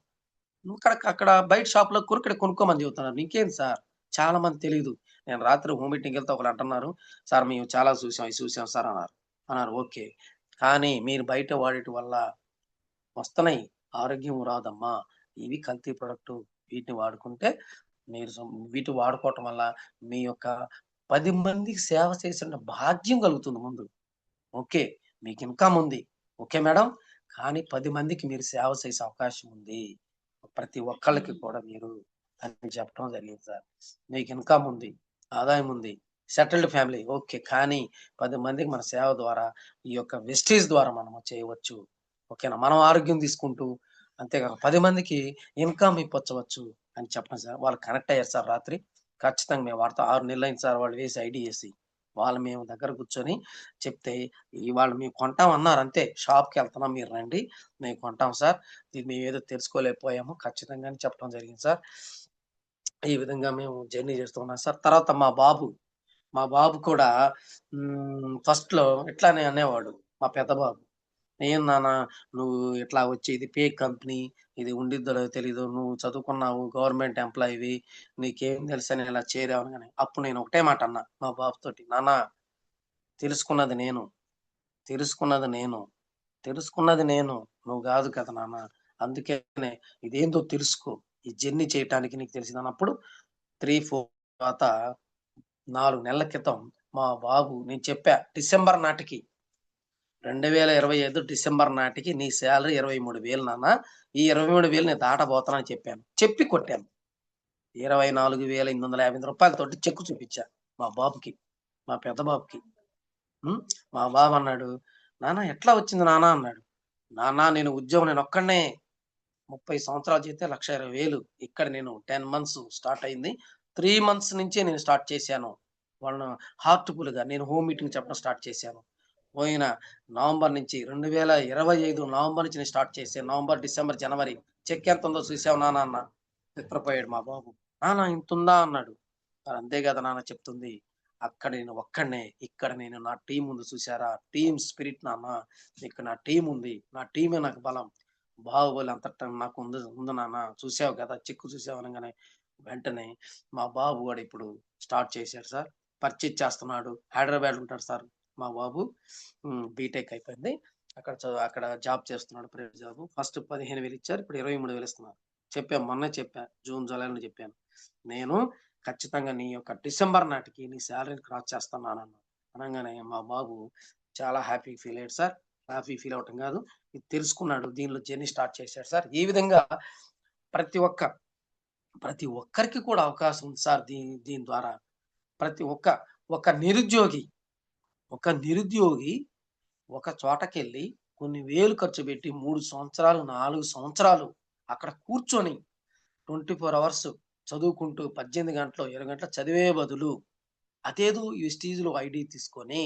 అక్కడ బయట షాప్‌లో కొను ఇక్కడ కొనుక్కోమని చెబుతున్నారు. ఇంకేంటి సార్? చాలా మంది తెలీదు. నేను రాత్రి హోమ్ మీటింగ్‌కెళ్తే ఒకళ్ళు అంటున్నారు, "సార్ మేము చాలా చూసాం. ఇది చూసాం సార్" అన్నారు. అన్నారు ఓకే. కానీ మీరు బయట వాడేటి వల్ల వస్తున్నాయి. ఆరోగ్యం రాదమ్మా. ఇవి కల్తీ ప్రొడక్టు. వీటిని వాడుకుంటే మీరు వీటిని వాడుకోవటం వల్ల మీ యొక్క 10 మందికి సేవ చేసిన భాగ్యం కలుగుతుంది ముందు. ఓకే. మీకు ఇన్‌కమ్ ఉంది. Okay madam. కానీ 10 మందికి మీరు సేవ చేసే అవకాశం ఉంది. ప్రతి ఒక్కళ్ళకి కూడా మీరు అని చెప్పడం జరిగింది సార్. మీకు ఇన్‌కమ్ ఉంది. ఆదాయం ఉంది. Settled family okay. కానీ 10 మందికి మన సేవ ద్వారా ఈ యొక్క వెస్టేజ్ ద్వారా మనము చేయవచ్చు. ఓకేనా? మనం ఆరోగ్యం తీసుకుంటూ అంతేకాక 10 మందికి ఇన్‌కమ్ ఇప్పొచ్చవచ్చు అని చెప్పడం సార్. వాళ్ళు కనెక్ట్ అయ్యారు సార్ రాత్రి. ఖచ్చితంగా మేము వాడతాం. 6 నెలలయింది సార్ వాళ్ళు వేసి ఐడీ ఏసి. వాళ్ళు మేము దగ్గర కూర్చొని చెప్తే ఇవాళ మేము కొంటాం అన్నారు అంతే. షాప్‌కెళ్తున్నాం మీరు రండి. మేము కొంటాం సార్. ఇది మేమేదో తెలుసుకోలేకపోయాము. ఖచ్చితంగా అని చెప్పడం జరిగింది సార్. ఈ విధంగా మేము జర్నీ చేస్తూ ఉన్నాం సార్. తర్వాత మా బాబు కూడా ఫస్ట్‌లో ఇట్లానే అనేవాడు. మా పెద్ద బాబు. "ఏం నాన్న నువ్వు ఇట్లా వచ్చి ఇది ఫేక్ కంపెనీ. ఇది ఉండిద్దో లేదో తెలీదు. నువ్వు చదువుకున్నావు. గవర్నమెంట్ ఎంప్లాయివి. నీకేం తెలుసని ఇలా చేరావు" అనగానే అప్పుడు నేను ఒకటే మాట అన్నా మా బాబుతోటి. "నాన్న తెలుసుకున్నది నేను. తెలుసుకున్నది నేను. తెలుసుకున్నది నేను. నువ్వు గాదు కదా నాన్న. అందుకనే ఇదేందో తెలుసుకో. ఈ జర్నీ చేయటానికి నీకు తెలిసిందన్నప్పుడు 3, 4 తర్వాత 4 నెలల క్రితం మా బాబు నేను చెప్పా డిసెంబర్ నాటికి 2025 డిసెంబర్ నాటికి నీ సాలరీ 23,000 నాన్న. ఈ 23,000 నేను దాటబోతున్నానని చెప్పాను. చెప్పి కొట్టాను. రూ. 24,850 తోటి చెక్ చూపిచ్చా మా బాబుకి. మా పెద్ద బాబుకి. హ్మ్. మా బాబన్నాడు, "నాన్న ఎట్లా వచ్చింది నాన్న" అన్నాడు. "నాన్న నేను ఉద్యోగం నేనొక్కడినే 30 సంవత్సరాల జీతం 1,20,000 ఇక్కడ నేను 10 మంత్స్ స్టార్ట్ అయింది. 3 మంత్స్ నుంచే నేను స్టార్ట్ చేశాను. వాళ్ళను హార్ట్‌ఫుల్‌గా నేను హోమ్ మీటింగ్ చెప్పడం స్టార్ట్ చేశాను. పోయిన నవంబర్ నుంచి 2025 నవంబర్ నుంచి నేను స్టార్ట్ చేశాను. నవంబర్, డిసెంబర్, జనవరి చెక్ ఎంతుందో చూసావా నాన్న" అన్నా. బిత్తరపోయాడు మా బాబు. "నాన్న ఇంతుందా" అన్నాడు. మరి అంతే కదా నాన్న చెప్తుంది. అక్కడ నేను ఒక్కడినే. ఇక్కడ నేను నా టీమ్ ఉంది చూసారా? టీమ్ స్పిరిట్ నాన్న. ఇక్కడ నా టీమ్ ఉంది. నా టీమే నాకు బలం. బాహుబలి అంతట నాకు ఉంది నాన్న. చూసావు కదా! చెక్కు చూసావు అనంగానే వెంటనే మా బాబు గూడా ఇప్పుడు స్టార్ట్ చేశాడు సార్. పర్చేజ్ చేస్తున్నాడు. హైదరాబాద్‌లో ఉంటాడు సార్ మా బాబు. బీటెక్ అయిపోయింది. అక్కడ జాబ్ చేస్తున్నాడు ప్రైవేట్ జాబు. ఫస్ట్ 15,000 ఇచ్చారు. ఇప్పుడు 23,000 ఇస్తున్నారు. చెప్పాను మొన్నే చెప్పా. జూన్, జూలైలో చెప్పాను. నేను ఖచ్చితంగా నీ యొక్క డిసెంబర్ నాటికి నీ సాలరీని క్రాస్ చేస్తున్నానన్నా. అనంగానే మా బాబు చాలా హ్యాపీ ఫీల్ అయ్యాడు సార్. హ్యాపీ ఫీల్ అవ్వటం కాదు. ఇది తెలుసుకున్నాడు. దీనిలో జర్నీ స్టార్ట్ చేశాడు సార్. ఈ విధంగా ప్రతి ఒక్క ప్రతి ఒక్కరికి కూడా అవకాశం ఉంది సార్ దీని ద్వారా. ప్రతి ఒక్క ఒక నిరుద్యోగి, ఒక నిరుద్యోగి ఒక చోటకెళ్ళి కొన్ని వేలు ఖర్చు పెట్టి 3 సంవత్సరాలు, 4 సంవత్సరాలు అక్కడ కూర్చొని 24 అవర్స్ చదువుకుంటూ 18 గంటలు, 20 గంటలు చదివే బదులు అదేదో ఈ స్టేజ్‌లో ఐడీ తీసుకొని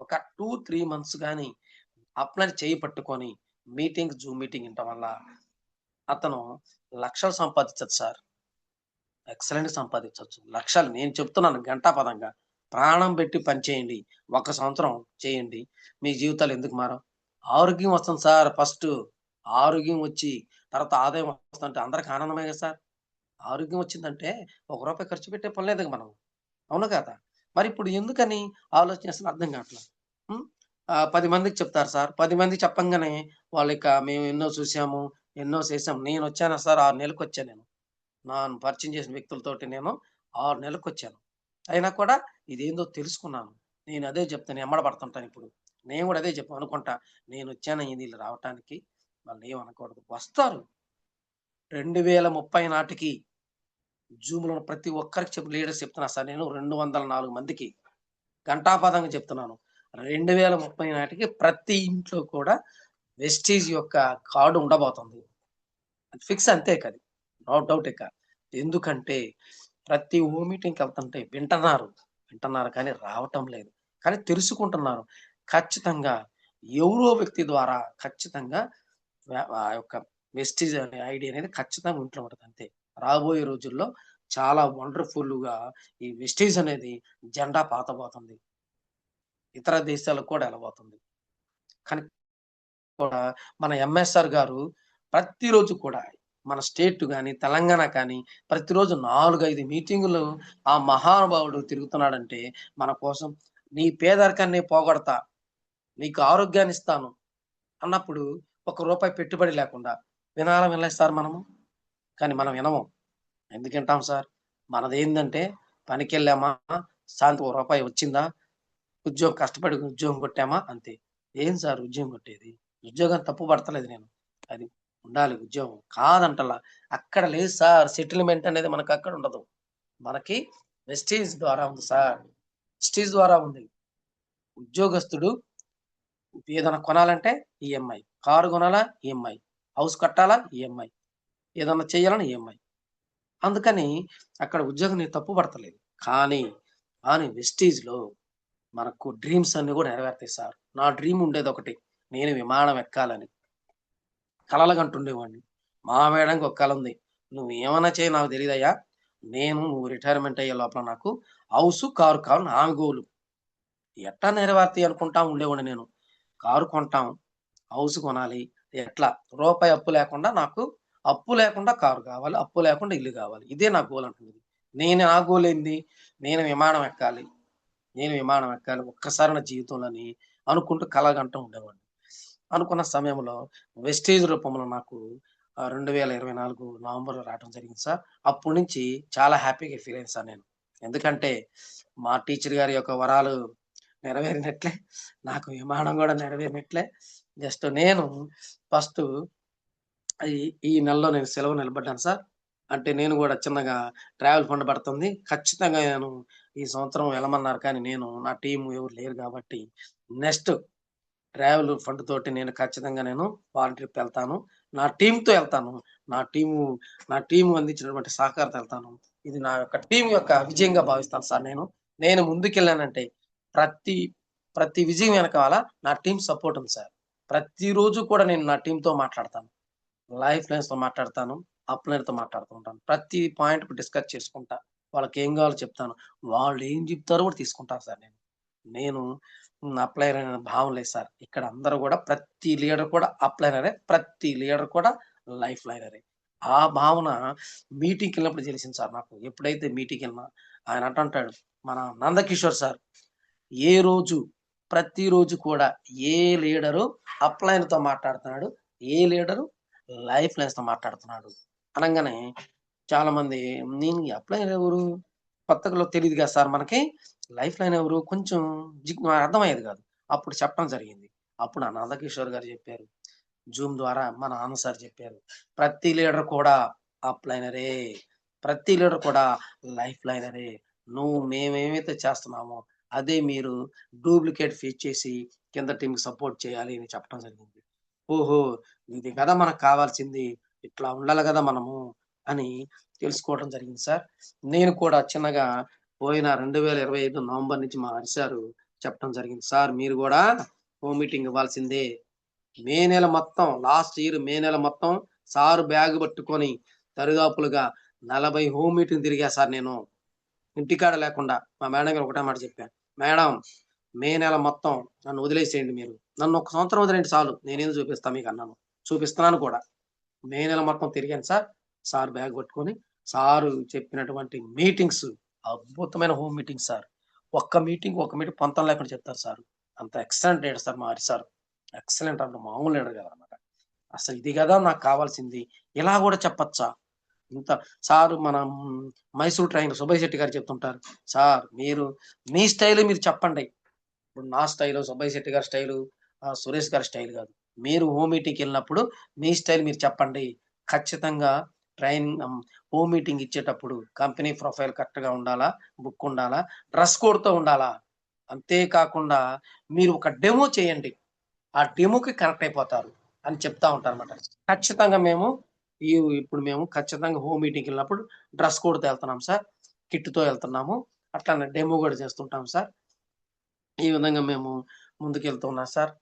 ఒక 2, 3 మంత్స్ గాని అప్లై చేయి పట్టుకొని జూమ్ మీటింగ్ వినటం వల్ల అతను లక్షలు సంపాదించొచ్చు సార్. ఎక్సలెంట్‌గా సంపాదించొచ్చు. లక్షలు నేను చెప్తున్నాను ఘంటాపథంగా. ప్రాణం పెట్టి పని చేయండి. ఒక సంవత్సరం చేయండి. మీ జీవితాలు ఎందుకు మారవు? ఆరోగ్యం వస్తుంది సార్ ఫస్టు. ఆరోగ్యం వచ్చి తర్వాత ఆదాయం వస్తుంటే అందరికి ఆనందమే కదా సార్! ఆరోగ్యం వచ్చిందంటే రూ. 1 ఖర్చు పెట్టే పని లేదు మనం. అవునా కాదా? మరిప్పుడు ఎందుకని ఆలోచనేస్తున్నా అర్థం కావట్ల. హ్మ్. 10 మందికి చెప్తారు సార్. 10 మందికి చెప్పంగానే వాళ్ళిక మేము ఎన్నో చూసాము, ఎన్నో చేసాం. నేనొచ్చానా సార్ 6 నెలలకొచ్చా నేను. నన్ను పరిచయం చేసిన వ్యక్తులతోటి నేను 6 నెలలకొచ్చాను. అయినా కూడా ఇదేందో తెలుసుకున్నాను. నేను అదే చెప్తాను ఎమ్మడ పడుతుంటానిప్పుడు. నేను గూడా అదే అనుకుంటా. నేనొచ్చాను వీళ్ళు రావటానికి వాళ్ళేమనకూడదు. వస్తారు. 2030 నాటికి జూమ్‌లో ఉన్న ప్రతి ఒక్కరికి లీడర్స్ చెప్తున్నా సార్ నేను 204 మందికి ఘంటాపథంగా చెప్తున్నాను. 2030 నాటికి ప్రతి ఇంట్లో కూడా వెస్టీజ్ యొక్క కార్డ్ ఉండబోతుంది. ఫిక్స్ అంతే ఇక అది. నో డౌట్ ఇక. ఎందుకంటే ప్రతి హోమ్ మీటింగ్‌కెళ్తుంటే వింటున్నారు కానీ రావటం లేదు. కానీ తెలుసుకుంటున్నారు. ఖచ్చితంగా ఎవరో వ్యక్తి ద్వారా ఖచ్చితంగా ఆ యొక్క వెస్టీజ్ అనే ఐడియా అనేది ఖచ్చితంగా ఉంటూ ఉంటుంది అంతే. రాబోయే రోజుల్లో చాలా వండర్‌ఫుల్‌గా ఈ వెస్టీజ్ అనేది జెండా పాతబోతుంది. ఇతర దేశాలకు కూడా ఎళ్ళబోతుంది. కానీ కూడా మన ఎంఎస్ఆర్ గారు ప్రతిరోజు కూడా మన స్టేట్ గాని, తెలంగాణ కానీ ప్రతిరోజు 4, 5 మీటింగులు ఆ మహానుభావుడు తిరుగుతున్నాడంటే మన కోసం నీ పేదరికాన్ని పోగొడతా, నీకు ఆరోగ్యాన్ని ఇస్తాను అన్నప్పుడు ఒక్క రూపాయి పెట్టుబడి లేకుండా వినాలా వినలేదు సార్ మనము? కానీ మనం వినము. ఎందుకు వింటాం సార్? మనదేందంటే పనికెళ్ళామా, సాయంత్రం ఓ రూపాయి వచ్చిందా, ఉద్యోగం కష్టపడి ఉద్యోగం కొట్టామా అంతే. ఏం సార్ ఉద్యోగం కొట్టేది? ఉద్యోగాన్ని తప్పు పడతలేదు నేను. అది ఉండాలి ఉద్యోగం. కాదంటలా. అక్కడ లేదు సార్ సెటిల్‌మెంట్ అనేది మనకక్కడ ఉండదు. మనకి వెస్టీజ్ ద్వారా ఉంది సార్. వెస్టీజ్ ద్వారా ఉంది. ఉద్యోగస్తుడు ఏదైనా కొనాలంటే ఈఎంఐ. కారు కొనాలా ఈఎంఐ. హౌస్ కట్టాలా ఈఎంఐ. ఏదన్నా చేయాలన్నా ఈఎంఐ. అందుకని అక్కడ ఉద్యోగం నేను తప్పు పడతలేదు. కానీ వెస్టీజ్‌లో మనకు డ్రీమ్స్ అన్నీ కూడా నెరవేరుతాయి సార్. నా డ్రీమ్ ఉండేదొకటి. నేను విమానం ఎక్కాలని. కలలుగంటుండేవాడిని. మా మేడంకి ఒక కల ఉంది. "నువ్వేమన్నా చెయ్యి నాకు తెలీదయ్యా. నువ్వు రిటైర్మెంట్ అయ్యే లోపల నాకు హౌసు, కారు కావాలి నా ఆమె గోలు." ఎట్టా నెరవేరుతాయి అనుకుంటా ఉండేవాడిని నేను. కారు కొంటాం, హౌస్ కొనాలి. ఎట్లా? రూపాయి అప్పు లేకుండా నాకు అప్పు లేకుండా కారు కావాలి. అప్పు లేకుండా ఇల్లు కావాలి. ఇదే నా గోల్ అంటున్నది. నా గోల్ ఏంది? నేను విమానం ఎక్కాలి. ఒక్కసారి నా జీవితంలోని అనుకుంటూ కలగంటూ ఉండేవాడిని. అనుకున్న సమయంలో వెస్టేజ్ రూపంలో నాకు 2024 నవంబర్‌లో రావటం జరిగింది సార్. అప్పటి నుంచి చాలా హ్యాపీగా ఫీల్ అయ్యాను సార్ నేను. ఎందుకంటే మా టీచర్ గారి యొక్క వరాలు నెరవేరినట్లే, నాకు విమానం గూడా నెరవేరినట్లే. జస్ట్ నేను ఫస్టు ఈ ఈ నెలలో నేను సెలవు నిలబడ్డాను సార్. అంటే నేను గూడా చిన్నగా ట్రావెల్ ఫండ్ పడుతుంది. ఖచ్చితంగా నేను ఈ సంవత్సరం వెళ్ళమన్నారు కానీ నా టీమ్ ఎవరు లేరు గాబట్టి నెక్స్ట్ ట్రావెల్ ఫండ్ తోటి నేను ఖచ్చితంగా ఫారెన్ ట్రిప్ ఎళ్తాను. నా టీమ్‌తో ఎళ్తాను. నా టీము నా టీము అందించినటువంటి సహకారంతో ఎళ్తాను. ఇది నా యొక్క టీమ్ యొక్క విజయంగా భావిస్తాను సార్ నేను. నేను ముందుకెళ్ళానంటే ప్రతి ప్రతి విజయం వెనకాల నా టీమ్ సపోర్ట్ ఉంది సార్. ప్రతిరోజు కూడా నేను నా టీమ్‌తో మాట్లాడతాను. లైఫ్ లైన్స్‌తో మాట్లాడతాను. అప్‌లైన్‌తో మాట్లాడుతూ ఉంటాను. ప్రతి పాయింట్ డిస్కస్ చేసుకుంటా. వాళ్ళకేం కావాలో చెప్తాను. వాళ్ళేం చెప్తారో కూడా తీసుకుంటాను సార్ నేను. నేను అప్లైయర్ అనే భావం లేదు సార్. ఇక్కడ అందరూ గూడా ప్రతి లీడర్ కూడా అప్లైనరే. ప్రతి లీడర్ కూడా లైఫ్ లైనరే. ఆ భావన మీటింగ్‌కెళ్ళినప్పుడు తెలిసింది సార్ నాకు. ఎప్పుడైతే మీటింగ్‌కెళ్ళినా ఆయన అంటుంటాడు మన నందకిషోర్ సార్. ఏ రోజు ప్రతిరోజు కూడా ఏ లీడరు అప్లైన్‌తో మాట్లాడుతున్నాడు. ఏ లీడరు లైఫ్ లైన్స్‌తో మాట్లాడుతున్నాడు. అనంగానే చాలామంది నేను ఈ అప్లైయర్ ఎవరు? కొత్తలో తెలీదు కదా సార్ మనకి. లైఫ్ లైన్ ఎవరు? కొంచెం అర్థమయ్యేది కాదు. అప్పుడు చెప్పడం జరిగింది. అప్పుడు ఆ నందకిషోర్ గారు చెప్పారు. జూమ్ ద్వారా మా నాన్న సార్ చెప్పారు. ప్రతి లీడర్ కూడా అప్ లైనరే. ప్రతి లీడర్ కూడా లైఫ్ లైనరే. మేమేమైతే చేస్తున్నామో అదే మీరు డూప్లికేట్ ఫీడ్ చేసి కింద టీమ్‌కి సపోర్ట్ చేయాలి అని చెప్పడం జరిగింది. ఓహో! ఇది కదా మనకు కావాల్సింది. ఇట్లా ఉండాలి గదా మనము అని తెలుసుకోవడం జరిగింది సార్. నేను కూడా చిన్నగా పోయిన 2025 నవంబర్ నుంచి మా హరి సారు చెప్పడం జరిగింది. సార్ మీరు గూడా హోమ్ మీటింగ్ ఇవ్వాల్సిందే. మే నెల మొత్తం లాస్ట్ ఇయర్ మే నెల మొత్తం సారు బ్యాగ్ పట్టుకొని దరిదాపులుగా 40 హోమ్ మీటింగ్ తిరిగా సార్ నేను. ఇంటికాడ లేకుండా. మా మేడం గారు ఒకటే మాట చెప్పా. మేడం మే నెల మొత్తం నన్ను వదిలేసేయండి మీరు. నన్ను ఒక సంవత్సరం వదిలేయండి చాలు. నేనేదో చూపిస్తా మీకన్నాను. చూపిస్తున్నాను కూడా. మే నెల మొత్తం తిరిగాను సార్. సార్ బ్యాగ్ పట్టుకొని సారు చెప్పినటువంటి మీటింగ్స్ అద్భుతమైన హోమ్ మీటింగ్స్ సార్. ఒక్క మీటింగ్ పొంతన లేకుండా చెప్తారు సారు. అంత ఎక్సలెంట్ లీడర్ సార్ మా హరి సారు. ఎక్సలెంట్ అంటే మామూలు లీడర్ కాదనమాట. అసలు ఇది గదా నాకు కావాల్సింది. ఇలా గూడా చెప్పచ్చా? ఇంత సారు మన మైసూర్ ట్రైనర్ సుబ్బయ్య శెట్టి గారు చెప్తుంటారు. సార్ మీరు మీ స్టైల్ మీరు చెప్పండి. ఇప్పుడు నా స్టైలు, సుబ్బయ్య శెట్టి గారి స్టైలు, సురేష్ గారి స్టైల్ గాదు. మీరు హోమ్ మీటింగ్‌కెళ్ళినప్పుడు మీ స్టైల్ మీరు చెప్పండి. ఖచ్చితంగా హోమ్ మీటింగ్ ఇచ్చేటప్పుడు కంపెనీ ప్రొఫైల్ కరెక్ట్‌గా ఉండాలా, బుక్ ఉండాలా, డ్రెస్ కోడ్‌తో ఉండాలా. అంతే కాకుండా మీరు ఒక డెమో చేయండి. ఆ డెమోకి కనెక్ట్ అయిపోతారు అని చెప్తా ఉంటారన్నమాట. ఖచ్చితంగా ఇప్పుడు మేము ఖచ్చితంగా హోమ్ మీటింగ్‌కెళ్ళినప్పుడు డ్రెస్ కోడ్‌తో ఎళ్తున్నాం సార్. కిట్‌తో ఎళ్తున్నాము. అట్లానే డెమో గూడా చేస్తుంటాం సార్. ఈ విధంగా మేము ముందుకెళ్తూ ఉన్నాం sir.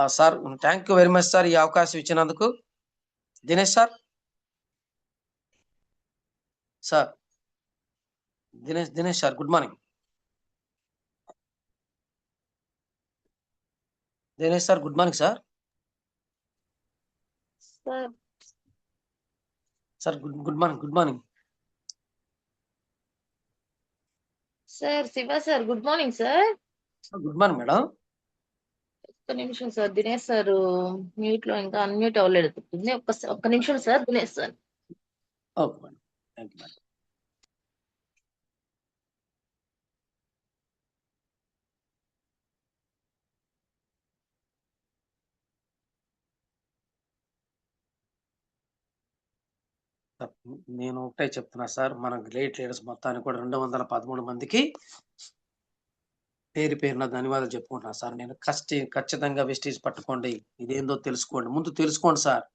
Sir thank you very much sir ఈ అవకాశం ఇచ్చినందుకు. Dinesh sir sir Dinesh sir good morning. Dinesh sir good morning sir. Sir sir good morning. Good morning sir Shiva sir good morning sir. Good morning madam. ఒక్క నిమిషం సార్, దినేష్ సార్ మ్యూట్ లో ఇంకా unmute అవ్వలేదు. ఒక్క నిమిషం sir, Dinesh sir. Okay madam, thank you madam. నేను ఒకటే చెప్తున్నా సార్, మన గ్రేట్ లీడర్స్ మొత్తానికి కూడా 213 మందికి పేరు పేరున ధన్యవాదాలు చెప్పుకుంటున్నా సార్. నేను ఖచ్చితంగా వెస్టీజ్ పట్టుకోండి, ఇదేందో తెలుసుకోండి, ముందు తెలుసుకోండి సార్.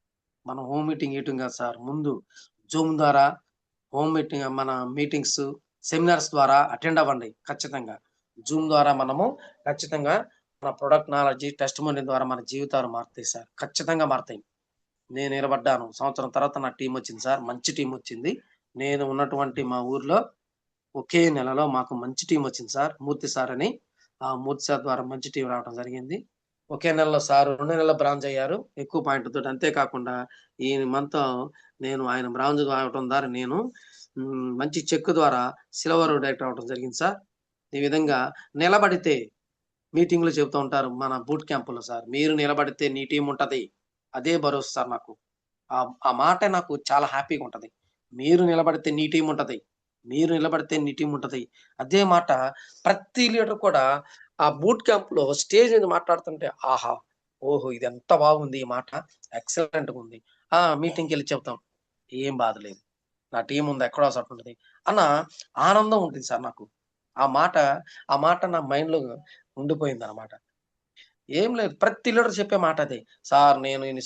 మనం హోమ్ మీటింగ్ కాదు సార్, ముందు జూమ్ ద్వారా హోమ్ మీటింగ్, మన మీటింగ్స్ సెమినార్స్ ద్వారా అటెండ్ అవ్వండి. ఖచ్చితంగా జూమ్ ద్వారా మనము ఖచ్చితంగా మన ప్రొడక్ట్ నాలెడ్జి టెస్టిమోనీ ద్వారా మన జీవితాలు మారుతాయి సార్, ఖచ్చితంగా మారుతాయి. నేను నిలబడ్డాను, సంవత్సరం తర్వాత నా టీం వచ్చింది సార్, మంచి టీం వచ్చింది. నేను ఉన్నటువంటి మా ఊర్లో ఒకే నెలలో మాకు మంచి టీం వచ్చింది సార్, మూర్తి సార్ అని. ఆ మూర్తి సార్ ద్వారా మంచి టీం రావడం జరిగింది. ఒకే నెలలో సార్ 2 నెలల బ్రాంజ్ అయ్యారు ఎక్కువ పాయింట్ తోటి. అంతేకాకుండా ఈ మంత్ నేను ఆయన బ్రాంజ్ రావడం ద్వారా నేను మంచి చెక్ ద్వారా సిల్వర్ డైరెక్టర్ అవడం జరిగింది సార్. ఈ విధంగా నిలబడితే మీటింగ్లు చెబుతూ ఉంటారు మన బూట్ క్యాంపులో సార్, మీరు నిలబడితే నీ టీం ఉంటది, అదే భరోసా సార్ నాకు. ఆ మాట నాకు చాలా హ్యాపీగా ఉంటది. మీరు నిలబడితే నీ టీం ఉంటది, మీరు నిలబడితే నీ టీం ఉంటది. అదే మాట ప్రతి లీడర్ కూడా ఆ బూట్ క్యాంప్ లో స్టేజ్ మీద మాట్లాడుతుంటే ఆహా, ఓహో, ఇది ఎంత బాగుంది, ఈ మాట ఎక్సలెంట్ గా ఉంది. మీటింగ్కి వెళ్ళి చెప్తాం, ఏం బాధ లేదు, నా టీం ఉంది, ఎక్కడో చోట ఉంటుంది అన్న ఆనందం ఉంటుంది సార్ నాకు. ఆ మాట నా మైండ్ లో ఉండిపోయింది అన్నమాట. ఏం లేదు, ప్రతి లీడర్ చెప్పే మాట అదే సార్. నేను ఇన్ని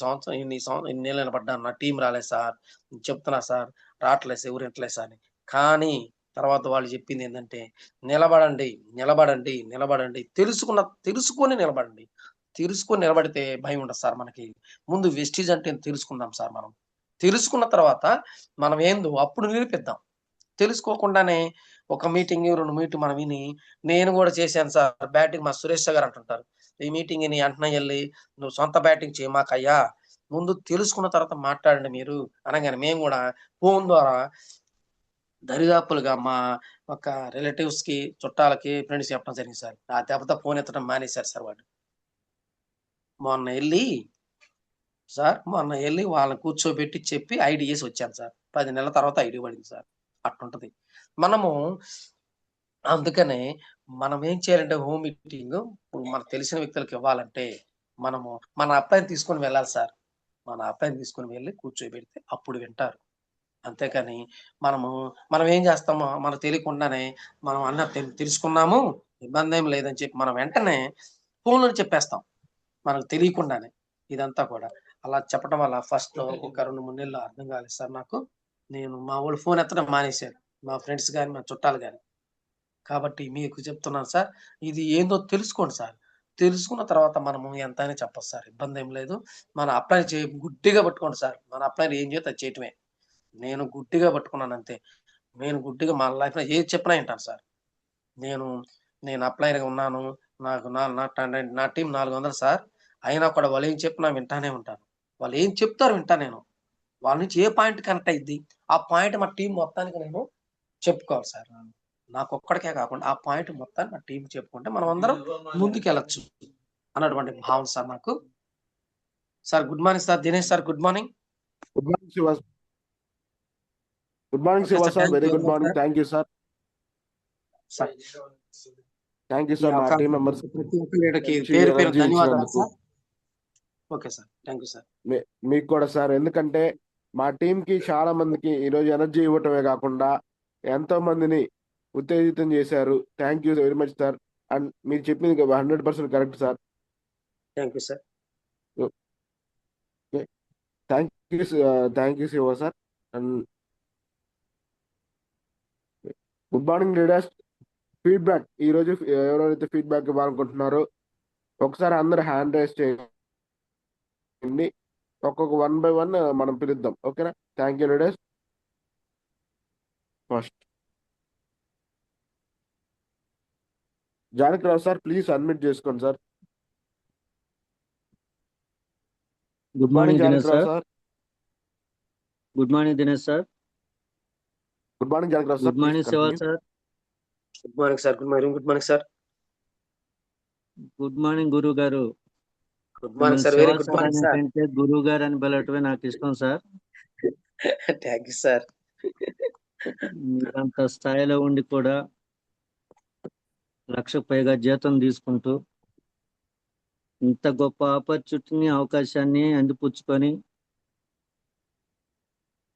నెలలు నిలబడ్డాను, నా టీం రాలేదు సార్, చెప్తున్నా సార్, రావట్లేదు, ఎవరు ఇంటలేదు సార్ అని. కానీ తర్వాత వాళ్ళు చెప్పింది ఏంటంటే, నిలబడండి నిలబడండి నిలబడండి, తెలుసుకొని నిలబడండి. తెలుసుకొని నిలబడితే భయం ఉండదు సార్ మనకి. ముందు వెస్టీజ్ అంటే తెలుసుకుందాం సార్. మనం తెలుసుకున్న తర్వాత మనం ఏందో అప్పుడు నిరూపిద్దాం. తెలుసుకోకుండానే ఒక మీటింగ్ 2 మీటింగ్ మనం విని, నేను కూడా చేశాను సార్ బ్యాటింగ్, మా సురేష్ గారు అంటుంటారు, ఈ మీటింగ్ ని అంటున్నా వెళ్ళి నువ్వు సొంత బ్యాటింగ్ చేయమాకయ్యా, ముందు తెలుసుకున్న తర్వాత మాట్లాడండి మీరు అనగానే మేము కూడా ఫోన్ ద్వారా దరిదాపులుగా మా ఒక రిలేటివ్స్ కి, చుట్టాలకి, ఫ్రెండ్స్ చెప్పడం జరిగింది సార్. ఆ దెబ్బతో ఫోన్ ఎత్తడం మానేశారు సార్ వాళ్ళు. మొన్న వెళ్ళి వాళ్ళని కూర్చోబెట్టి చెప్పి ఐడి వేసి వచ్చాను సార్. 10 నెలల తర్వాత ఐడి పడింది సార్. అట్లుంటది మనము. అందుకనే మనం ఏం చేయాలంటే, హోమ్ మీటింగ్ మనకు తెలిసిన వ్యక్తులకు ఇవ్వాలంటే మనము మన అబ్బాయిని తీసుకొని వెళ్ళాలి సార్. మన అబ్బాయిని తీసుకొని వెళ్ళి కూర్చోబెడితే అప్పుడు వింటారు. అంతేకాని మనం ఏం చేస్తామో మనకు తెలియకుండానే మనం తెలుసుకున్నాము, ఇబ్బంది ఏం లేదని చెప్పి మనం వెంటనే ఫోన్లో చెప్పేస్తాం మనకు తెలియకుండానే. ఇదంతా కూడా అలా చెప్పడం వల్ల ఫస్ట్ ఒక 2-3 నెలలు అర్థం కాలేదు సార్ నాకు. మా వాళ్ళు ఫోన్ ఎత్తడం మానేశారు, మా ఫ్రెండ్స్ కానీ, మా చుట్టాలు కానీ. కాబట్టి మీకు చెప్తున్నాను సార్, ఇది ఏందో తెలుసుకోండి సార్. తెలుసుకున్న తర్వాత మనము ఎంతైనా చెప్పొచ్చు సార్, ఇబ్బంది ఏం లేదు. మన అప్లై గుడ్డిగా పట్టుకోండి సార్. మన అప్లై ఏం చేస్తే అది చేయటమే. నేను గుడ్డిగా పట్టుకున్నాను అంతే. నేను గుడ్డిగా మా లైఫ్లో ఏది చెప్పినా వింటాను సార్. నేను అప్లైగా ఉన్నాను, నాకు నా టీం 400 సార్. అయినా కూడా వాళ్ళు ఏం చెప్పినా వింటానే ఉంటాను. వాళ్ళు ఏం చెప్తారు వింటా నేను. వాళ్ళ నుంచి ఏ పాయింట్ కనెక్ట్ అయ్యిద్ది, ఆ పాయింట్ మా టీం మొత్తానికి నేను చెప్పుకోవాలి సార్. నాకు ఒక్కడికే కాకుండా ఆ పాయింట్ మొత్తాన్ని మా టీం చెప్పుకుంటే మనం అందరం ముందుకెళ్ళచ్చు అన్నటువంటి భావన సార్ నాకు. Sir good morning sir. Dinesh sir good morning. Good morning Shiva. Good morning Shiva sir, very good morning. Thank you sir. Thank you sir. మా టీం మెంబర్స్ ప్రతి ఒక్క లీడర్కి పేరు పేరు ధన్యవాదాలు sir. Okay sir, thank you sir. మీకు కూడా సార్, ఎందుకంటే మా టీంకి చాలా మందికి ఈరోజు ఎనర్జీ ఇవ్వటమే కాకుండా ఎంతో మందిని ఉత్తేజితం చేశారు. Thank you very much sir. And మీరు చెప్పింది 100% correct sir. Thank you sir. Thank you Shiva sir. And good morning leaders. Feedback ఈరోజు ఎవరైతే ఫీడ్బ్యాక్ ఇవ్వాలనుకుంటున్నారో ఒకసారి అందరూ హ్యాండ్ రైజ్ చేయండి. ఒక్కొక్క 1 బై 1 మనం పిలుద్దాం. ఓకేనా? Thank you leaders. First Janakirao sir, please admit చేసుకోండి sir. Good good morning morning Dinesh Janakirao sir. Sir. Good morning Dinesh sir. Good morning Janakirao sir. Good please morning Shiva continue. Sir. Good morning sir. Good morning. Good morning sir. Good morning గురువు గారు. Good morning sir. Shiva very good sir morning అనే sir. కంటే గురువు గారు అని పిలవటమే నాకు ఇష్టం sir. Thank you sir. మీరంత స్థాయిలో ఉండి కూడా 1,00,000 పైగా జీతం తీసుకుంటూ ఇంత గొప్ప ఆపర్చునిటీని, అవకాశాన్ని అందిపుచ్చుకొని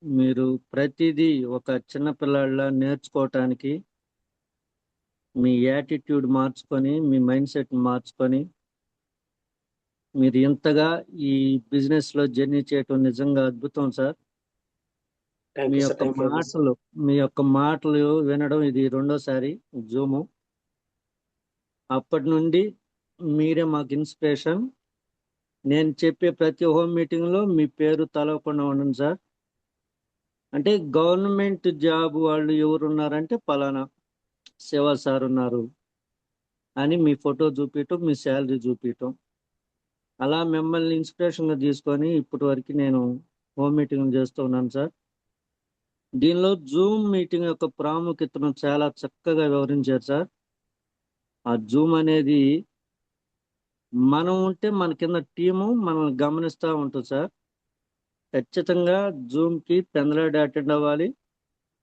మీరు ప్రతిదీ ఒక చిన్న పిల్లాడిలా నేర్చుకోవటానికి మీ యాటిట్యూడ్ మార్చుకొని, మీ మైండ్ సెట్ మార్చుకొని మీరు ఇంతగా ఈ బిజినెస్ లో జర్నీ చేయటం నిజంగా అద్భుతం సార్. థ్యాంక్ మీ యూ సార్. యొక్క thank you very much sir. మీ యొక్క మాటలు వినడం ఇది రెండోసారి జూము. అప్పటి నుండి మీరే మాకు ఇన్స్పిరేషన్. నేను చెప్పే ప్రతి హోమ్ మీటింగ్ లో మీ పేరు తలవకుండా ఉండండి సార్. అంటే గవర్నమెంట్ జాబ్ వాళ్ళు ఎవరు ఉన్నారంటే పలానా శివ సార్ ఉన్నారు అని మీ ఫోటో చూపించటం, మీ శాలరీ చూపించటం, అలా మిమ్మల్ని ఇన్స్పిరేషన్ గా తీసుకొని ఇప్పటి వరకు నేను హోమ్ మీటింగ్ చేస్తూ ఉన్నాను సార్. దీనిలో జూమ్ మీటింగ్ యొక్క ప్రాముఖ్యతను చాలా చక్కగా వివరించారు సార్. ఆ జూమ్ అనేది మనం ఉంటే మన కింద టీము మనల్ని గమనిస్తూ ఉంటుంది సార్. ఖచ్చితంగా జూమ్ కి పెందలాడి అటెండ్ అవ్వాలి.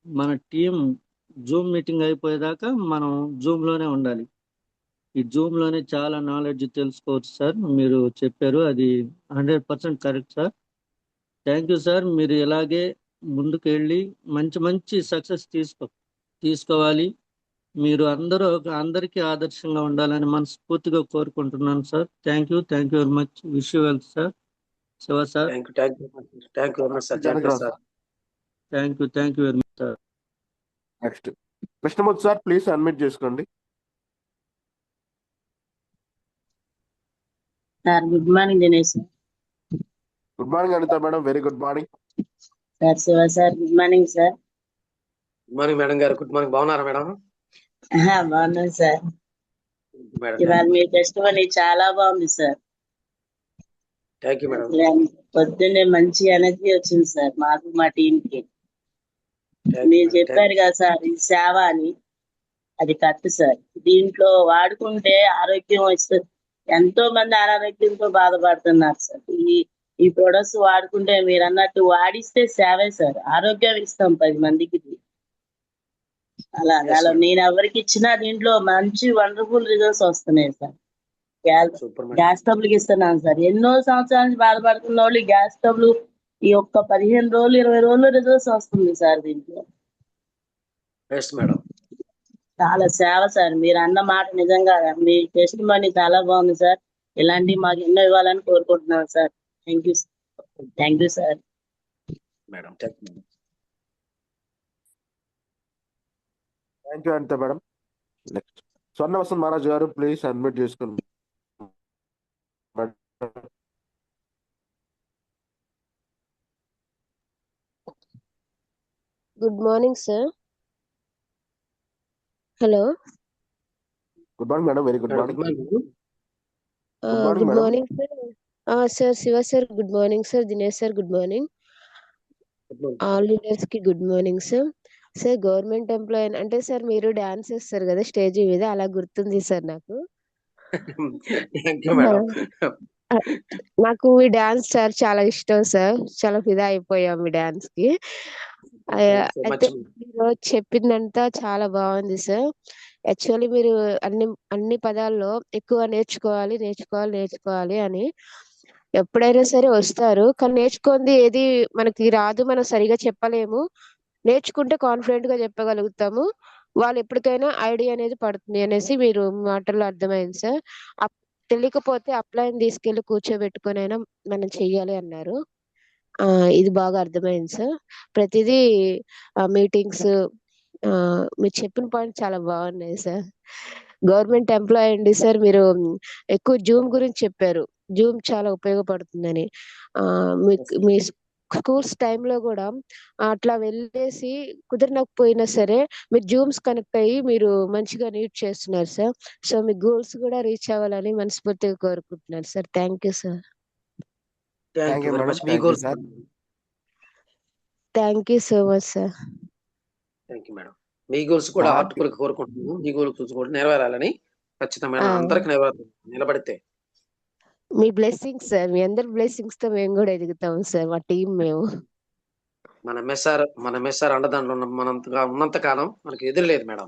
మన టీం జూమ్ మీటింగ్ అయిపోయేదాకా మనం జూమ్ లోనే ఉండాలి. ఈ జూమ్ లోనే చాలా నాలెడ్జ్ తెలుసుకోవచ్చు సార్. మీరు చెప్పారు అది 100% correct sir. Thank you sir. మీరు ఇలాగే ముందుకు వెళ్ళి మంచి మంచి సక్సెస్ తీసుకోవాలి. మీరు అందరికీ ఆదర్శంగా ఉండాలని మనస్ఫూర్తిగా కోరుకుంటున్నాను sir. Thank you very much. Wish you well sir. Shiva sir. Thank you. Thank you. Thank you very much sir. Thank you Janakirao sir. Sir. Thank you very much sir. Next Krishnamurthy sir, please admit చేసుకోండి. Sir good morning Dinesh sir. Good morning Anitha madam. Very good morning sir Shiva sir good morning sir. Good morning madam గారు. Good morning. బాగున్నారా madam? బాగున్నాను sir. Madam ఇవాళ మీ testimony చాలా బాగుంది sir. Thank you madam. అసలు పొద్దున్నే మంచి ఎనర్జీ వచ్చింది సార్ మాకు, మా టీం కి. మీరు చెప్పారు కదా సార్ ఇది సేవ అని, అది కరెక్ట్ సార్. దీంట్లో వాడుకుంటే ఆరోగ్యం వస్తుంది. ఎంతో మంది అనారోగ్యంతో బాధపడుతున్నారు సార్. ఈ ప్రొడక్ట్స్ వాడుకుంటే మీరు అన్నట్టు వాడిస్తే సేవే సార్. ఆరోగ్యం ఇస్తాం 10 మందికి. అలా Yes, అలా ma'am. నేను ఎవరికి ఇచ్చినా దీంట్లో మంచి వండర్ఫుల్ రిజల్ట్స్ వస్తున్నాయి సార్. Super madam. గ్యాస్ ట్రబుల్కి ఇస్తున్నాను సార్. ఎన్నో సంవత్సరాల నుంచి బాధపడుతున్న వాళ్ళు ఈ గ్యాస్ ట్రబుల్ ఈ ఒక్క 15 రోజులు 20 రోజులు రిజల్ట్స్ వస్తుంది సార్. దీంట్లో ఎస్ మేడం. చాలా సేవ సార్. మీరు అన్న మాట నిజంగా మీ టెస్టిమనీ చాలా బాగుంది సార్. ఇలాంటివి మాకు ఎన్నో ఇవ్వాలని కోరుకుంటున్నాను sir. Thank you sir. Madam thank you. Thank you Anitha madam. Next Swarna Vasanth Maharaj గారు, ప్లీజ్ అడ్మిట్ చేసుకోండి. Good morning sir. Hello. Good morning madam. Very good madam morning. Good morning. Good morning, good madam. Morning sir. Sir Shiva sir good morning sir. Dinesh sir good morning. Good morning. All leaders కి good morning sir. Sir government employee అంటే sir మీరు dance చేస్తారు కదా stage మీద, అలా గుర్తుంది sir నాకు. Thank you madam. నాకు మీ డాన్స్ సార్ చాలా ఇష్టం సార్. చాలా ఫిదా అయిపోయాం మీ డాన్స్ కి. So much. అయితే మీరు చెప్పిందంతా చాలా బాగుంది సార్. యాక్చువల్లీ మీరు అన్ని పదాల్లో ఎక్కువ నేర్చుకోవాలి అని ఎప్పుడైనా సరే వస్తారు. కానీ నేర్చుకుంది ఏది మనకి రాదు, మనం సరిగా చెప్పలేము. నేర్చుకుంటే కాన్ఫిడెంట్ గా చెప్పగలుగుతాము. వాళ్ళు ఎప్పటికైనా ఐడియా అనేది పడుతుంది అనేసి మీరు మాటల్లో అర్థమైంది సార్. తెలియకపోతే అప్లైని తీసుకెళ్లి కూర్చోబెట్టుకొని అయినా మనం చెయ్యాలి అన్నారు. ఇది బాగా అర్థమైంది సార్. ప్రతిదీ మీటింగ్స్ మీరు చెప్పిన పాయింట్ చాలా బాగున్నాయి సార్. గవర్నమెంట్ ఎంప్లాయీ అండి సార్. మీరు ఎక్కువ జూమ్ గురించి చెప్పారు. జూమ్ చాలా ఉపయోగపడుతుందని. మీ స్కూల్స్ టైంలో కూడా అట్లా వెళ్ళేసి కుదరకపోయినా సరే మీరు జూమ్స్ కనెక్ట్ అయ్యి మీరు మంచిగా నీట్ చేస్తున్నారు సార్. సో మీ గోల్స్ కూడా రీచ్ అవ్వాలని మనస్ఫూర్తిగా కోరుకుంటున్నాను sir. Thank you sir. Thank you very madam. Much. Me thank you goals. Sir. Thank you so much sir. Thank you madam. Me goals కూడా sir heart పూర్వక కోరుకుంటున్నాను. మీ goals కూడా నెరవేరాలని ఖచ్చితమైన ఆ, అందరికి నిలబడితే. మీ బ్లెస్సింగ్స్ సార్, మీ అందరి బ్లెస్సింగ్స్ తో మేము కూడా ఎదుగుతాం సార్, మా టీం మేము. మన మెస్సార్ అండదండలు ఉన్నంత కాలం మనకి ఎదురులేదు మేడం.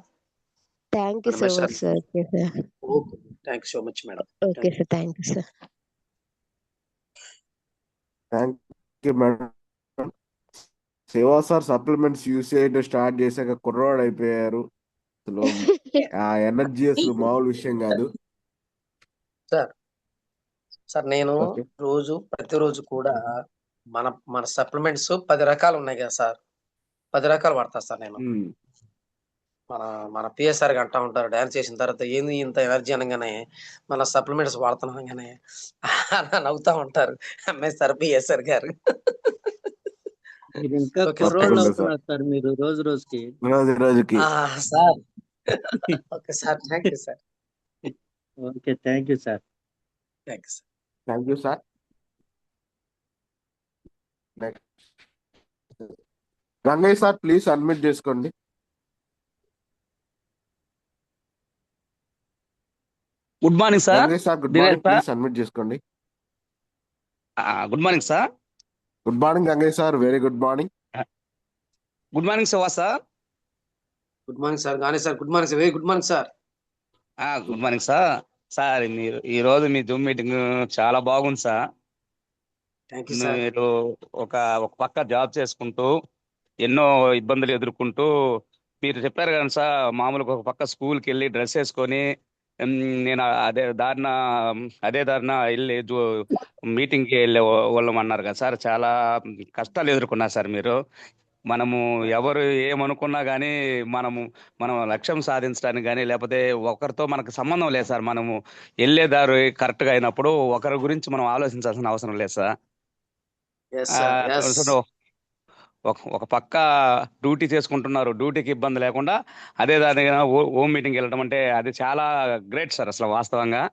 థ్యాంక్ యూ మన సో మెస్సార్. Much sir. Okay sir. Okay. Thank you so much madam. Okay sir. Thank you sir. Thank you madam. Shiva sir supplements use చేయడం స్టార్ట్ చేశాక కుర్రోడు అయిపోయారు. అసలు ఆ ఎనర్జీ అసలు మామూలు విషయం కాదు సార్ నేను ఓకే. ప్రతిరోజు కూడా మన సప్లిమెంట్స్ 10 రకాలు ఉన్నాయి కదా సార్. 10 రకాలు వాడతా సార్ నేను. ఉమ్. మన పిఎస్ఆర్ అంటా ఉంటారు డాన్స్ చేసిన తర్వాత ఏంది ఇంత ఎనర్జీ అనగానే మన సప్లిమెంట్స్ వాడుతున్నాగానే నవ్వుతా ఉంటారు ఎంఎస్ఆర్ పిఎస్ఆర్ గారు. మీరు ఇంకా ఓకే కుర్రోళ్ళు తప్పకుండా అవుతున్నారు సార్ మీరు రోజుకి. రోజుకి sir. Okay sir. Thank you sir. Okay, thank you sir. Thank you sir. Thank you sir. Gangaiah sir please admit చేసుకోండి. Good morning sir. Gangaiah sir good Dinesh morning, sir. Please admit చేసుకోండి. Good morning sir. Good morning Gangaiah sir, very good morning. Good morning Shiva sir. Good morning sir. గానే sir. Good morning sir. Very good morning sir. Good morning sir. Sir మీరు ఈ రోజు మీ Zoom meeting చాలా బాగుంది sir. Thank you sir. మీరు ఒక పక్క job చేసుకుంటూ ఎన్నో ఇబ్బందులు ఎదుర్కొంటూ మీరు చెప్పారు కదా సార్, మామూలుగా ఒక పక్క స్కూల్కి వెళ్ళి డ్రెస్ వేసుకొని నేను అదే దారిన వెళ్ళి మీటింగ్కి వెళ్ళే వాళ్ళం అన్నారు కదా సార్. చాలా కష్టాలు ఎదుర్కొన్నారు సార్ మీరు. మనము ఎవరు ఏమనుకున్నా కానీ మనం లక్ష్యం సాధించడానికి కానీ లేకపోతే ఒకరితో మనకు సంబంధం లేదు సార్. మనము వెళ్ళేదారు కరెక్ట్గా అయినప్పుడు ఒకరి గురించి మనం ఆలోచించాల్సిన అవసరం లేదు sir. Yes, sir. Yes. So ఒక పక్క డ్యూటీ చేసుకుంటున్నారు, డ్యూటీకి ఇబ్బంది లేకుండా అదే దాని హోమ్ మీటింగ్ వెళ్ళడం అంటే అది చాలా గ్రేట్ సార్ అసలు వాస్తవంగా.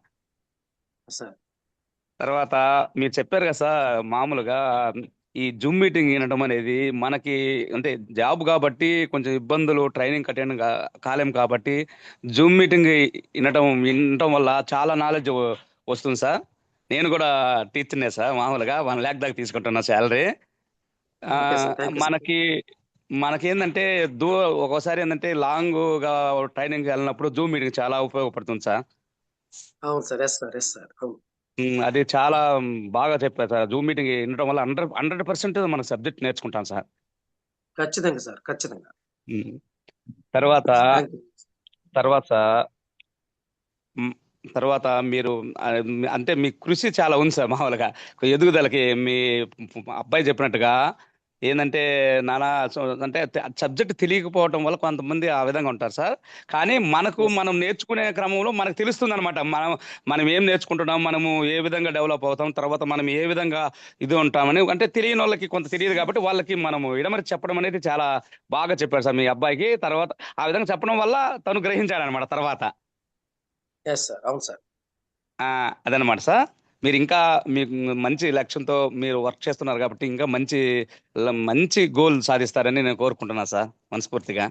Sir. తర్వాత మీరు చెప్పారు కదా సార్, మామూలుగా ఈ జూమ్ మీటింగ్ వినడం అనేది మనకి అంటే జాబ్ కాబట్టి కొంచెం ఇబ్బందులు, ట్రైనింగ్ అటెండ్ కాలేం కాబట్టి జూమ్ మీటింగ్ వినటం వల్ల చాలా నాలెడ్జ్ వస్తుంది సార్. నేను కూడా టీచర్నే సార్, మామూలుగా 1 lakh దాకా తీసుకుంటున్నా salary. Okay, sir. Thank you, sir. మనకేందంటే ఒక్కోసారి ఏంటంటే లాంగ్ గా ట్రైనింగ్ వెళ్ళినప్పుడు జూమ్ మీటింగ్ చాలా ఉపయోగపడుతుంది సార్. అవును sir. Yes sir. Yes sir. అవును. అది చాలా బాగా చెప్పారు సార్. జూమ్ మీటింగ్ వినడం వల్ల 100% మన సబ్జెక్ట్ నేర్చుకుంటాం సార్. ఖచ్చితంగా సార్. ఖచ్చితంగా. తర్వాత Thank you. తర్వాత మ్, తర్వాత మీరు అంటే మీ కృషి చాలా ఉంది సార్. మామూలుగా ఎదుగుదలకి మీ అబ్బాయి చెప్పినట్టుగా ఏంటంటే అంటే సబ్జెక్ట్ తెలియకపోవటం వల్ల కొంతమంది ఆ విధంగా ఉంటారు సార్. కానీ మనం నేర్చుకునే క్రమంలో మనకు తెలుస్తుంది అనమాట. మనం ఏం నేర్చుకుంటున్నాం, మనము ఏ విధంగా డెవలప్ అవుతాం, తర్వాత మనం ఏ విధంగా ఇది ఉంటామని అంటే తెలియని వాళ్ళకి కొంత తెలియదు కాబట్టి వాళ్ళకి మనము ఇడమరి చెప్పడం అనేది చాలా బాగా చెప్పారు సార్ మీ అబ్బాయికి. తర్వాత ఆ విధంగా చెప్పడం వల్ల తను గ్రహించాడనమాట తర్వాత. Yes sir. అవును సార్. అదనమాట సార్. మీరు ఇంకా మీకు మంచి లక్ష్యంతో మీరు వర్క్ చేస్తున్నారు కాబట్టి ఇంకా మంచి గోల్ సాధిస్తారని నేను కోరుకుంటున్నా సార్ మనస్ఫూర్తిగా.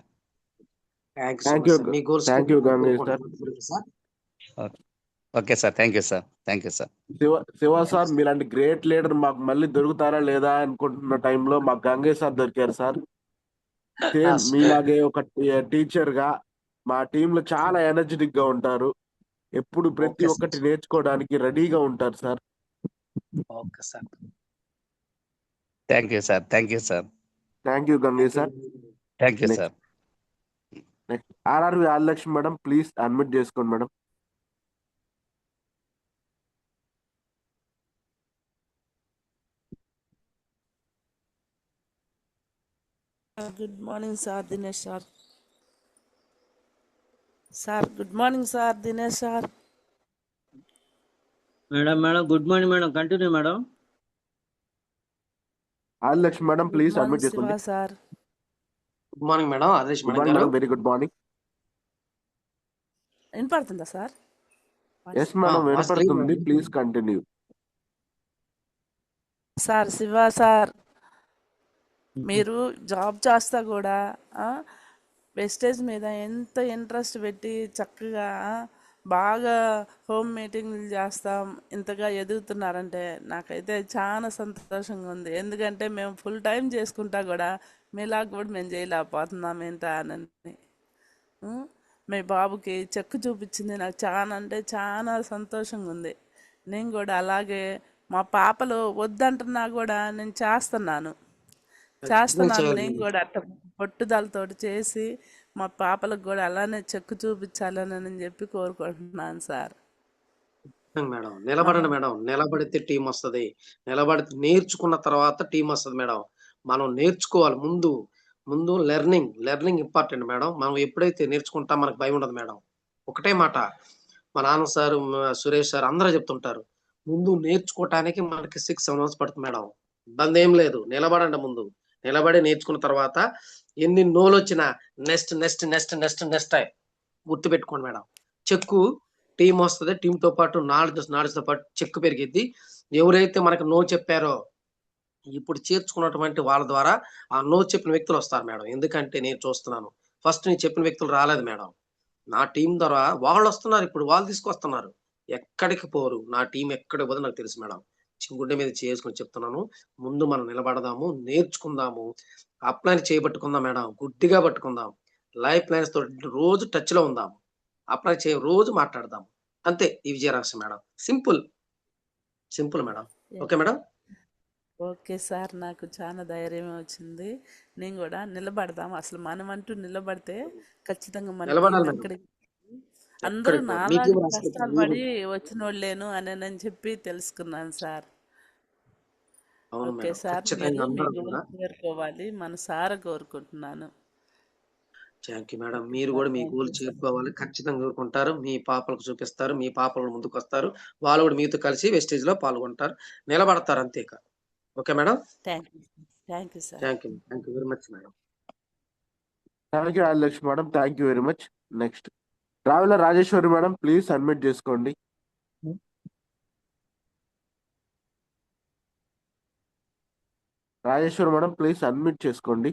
Thank you. Thank you, Ganesh sir. Okay sir. Thank you sir. Thank you sir. Shiva sir మీలాంటి గ్రేట్ లీడర్ మాకు మళ్ళీ దొరుకుతారా లేదా అనుకుంటున్న టైంలో మాకు గంగయ్య సార్ దొరికారు సార్. సేమ్ మీలాగే ఒక టీచర్ గా మా టీమ్ లో చాలా ఎనర్జెటిక్ గా ఉంటారు. ఎప్పుడు ప్రతి Okay, ఒక్కటి sir. నేర్చుకోవడానికి రెడీగా ఉంటారు sir. Okay sir. Thank you sir. Thank you sir. Thank you Gangaiah sir. Thank you Next. Sir. Next RRV Adilakshmi madam, please admit చేసుకోండి madam. Good morning sir Dinesh sir. Sir good morning sir Dinesh sir. Madam good morning madam, continue madam. Adilakshmi madam good please morning submit Shiva చేసుకోండి. Sir. Good morning madam, Adesh good madam morning గారు. Madam, very good morning. వినపడుతుందా sir? Yes madam voice clear వినపడుతుంది, madam. Please continue. Sir Shiva sir, మీరు job చేస్తా కూడా wastage మీద ఎంత interest పెట్టి చక్కగా బాగా హోమ్ మీటింగ్లు చేస్తాం ఇంతగా ఎదుగుతున్నారంటే నాకైతే చాలా సంతోషంగా ఉంది. ఎందుకంటే మేము ఫుల్ టైం చేసుకుంటా కూడా మీలాగా కూడా మేము చేయలేకపోతున్నాం ఏంట అని. మీ బాబుకి చెక్కు చూపించింది నాకు చాలా అంటే చాలా సంతోషంగా ఉంది. నేను కూడా అలాగే మా పాపలు వద్దంటున్నా కూడా నేను చేస్తున్నాను. చేయాలి నేను మేడం. కూడా అట్ట పట్టుదలతోటి చేసి మా పాపలకు కూడా అలానే చెక్కు చూపించాలని అని చెప్పి కోరుకుంటున్నాను సార్. మేడం నిలబడండి మేడం, నిలబడితే టీం వస్తుంది. నిలబడితే నేర్చుకున్న తర్వాత టీం వస్తుంది మేడం. మనం నేర్చుకోవాలి ముందు. ముందు లెర్నింగ్ ఇంపార్టెంట్ మేడం. మనం ఎప్పుడైతే నేర్చుకుంటాం మనకు భయం ఉండదు మేడం. ఒకటే మాట మా నాన్న సార్, సురేష్ సార్ అందరూ చెప్తుంటారు, ముందు నేర్చుకోవటానికి మనకి 6-7 అవర్స్ పడుతుంది మేడం. ఇబ్బంది ఏం లేదు, నిలబడండి ముందు. నిలబడి నేర్చుకున్న తర్వాత ఎన్ని నోలు వచ్చినా next next next next next గుర్తు పెట్టుకోండి మేడం. చెక్కు టీం వస్తుంది, టీంతో పాటు నాలెడ్జ్తో పాటు చెక్కు పెరిగిద్ది. ఎవరైతే మనకు నో చెప్పారో ఇప్పుడు చేర్చుకున్నటువంటి వాళ్ళ ద్వారా ఆ నో చెప్పిన వ్యక్తులు వస్తారు మేడం. ఎందుకంటే నేను చూస్తున్నాను, ఫస్ట్ నేను చెప్పిన వ్యక్తులు రాలేదు మేడం. నా టీం ద్వారా వాళ్ళు వస్తున్నారు, ఇప్పుడు వాళ్ళు తీసుకొస్తున్నారు. ఎక్కడికి పోరు, నా టీం ఎక్కడికి పోదు నాకు తెలుసు మేడం. గుండె మీద చేసుకొని చెప్తున్నాను, ముందు మనం నిలబడదాము, నేర్చుకుందాము, అప్లైన్ చేయబట్టుకుందాం మేడం. గుడ్డిగా పట్టుకుందాం. లైఫ్ ప్లాన్స్ తోటి రోజు టచ్ లో ఉందాం. అప్లై రోజు మాట్లాడదాం. అంతే ఈ విజయ రహస్యం madam. Simple madam. Okay madam. Okay sir, నాకు చాలా ధైర్యం వచ్చింది. నేను కూడా నిలబడదాం. అసలు మనం అంటూ నిలబడితే ఖచ్చితంగా మన టీం నిలబడాలి మేడం, ఎక్కడికి అందరూ ఎక్కడికి పోరు. మీకు నాలాగా కష్టాలు పడి వచ్చిన వాళ్ళేను అని చెప్పి తెలుసుకున్నాను సార్. అవును ఓకే మేడం, సార్, మీరు ఖచ్చితంగా మీ అందరూ గోల్ కూడా. చేరుకోవాలి మనసారా కోరుకుంటున్నాను. Thank you madam. ఓకే మీరు సార్, కూడా me thank goal you sir. చేరుకోవాలి, ఖచ్చితంగా కోరుకుంటారు. మీ పాపలకు చూపిస్తారు, మీ పాపలు ముందుకు వస్తారు, వాళ్ళు కూడా మీతో కలిసి వెస్టేజ్ లో పాల్గొంటారు, నిలబడతారు అంతే ఇక. Okay madam. Thank you sir. Thank you very much madam. Thank you Adilakshmi madam, thank you very much. Next traveller Rajeswari madam please submit చేసుకోండి. రాజేశ్వరి మేడం ప్లీజ్ సబ్మిట్ చేసుకోండి.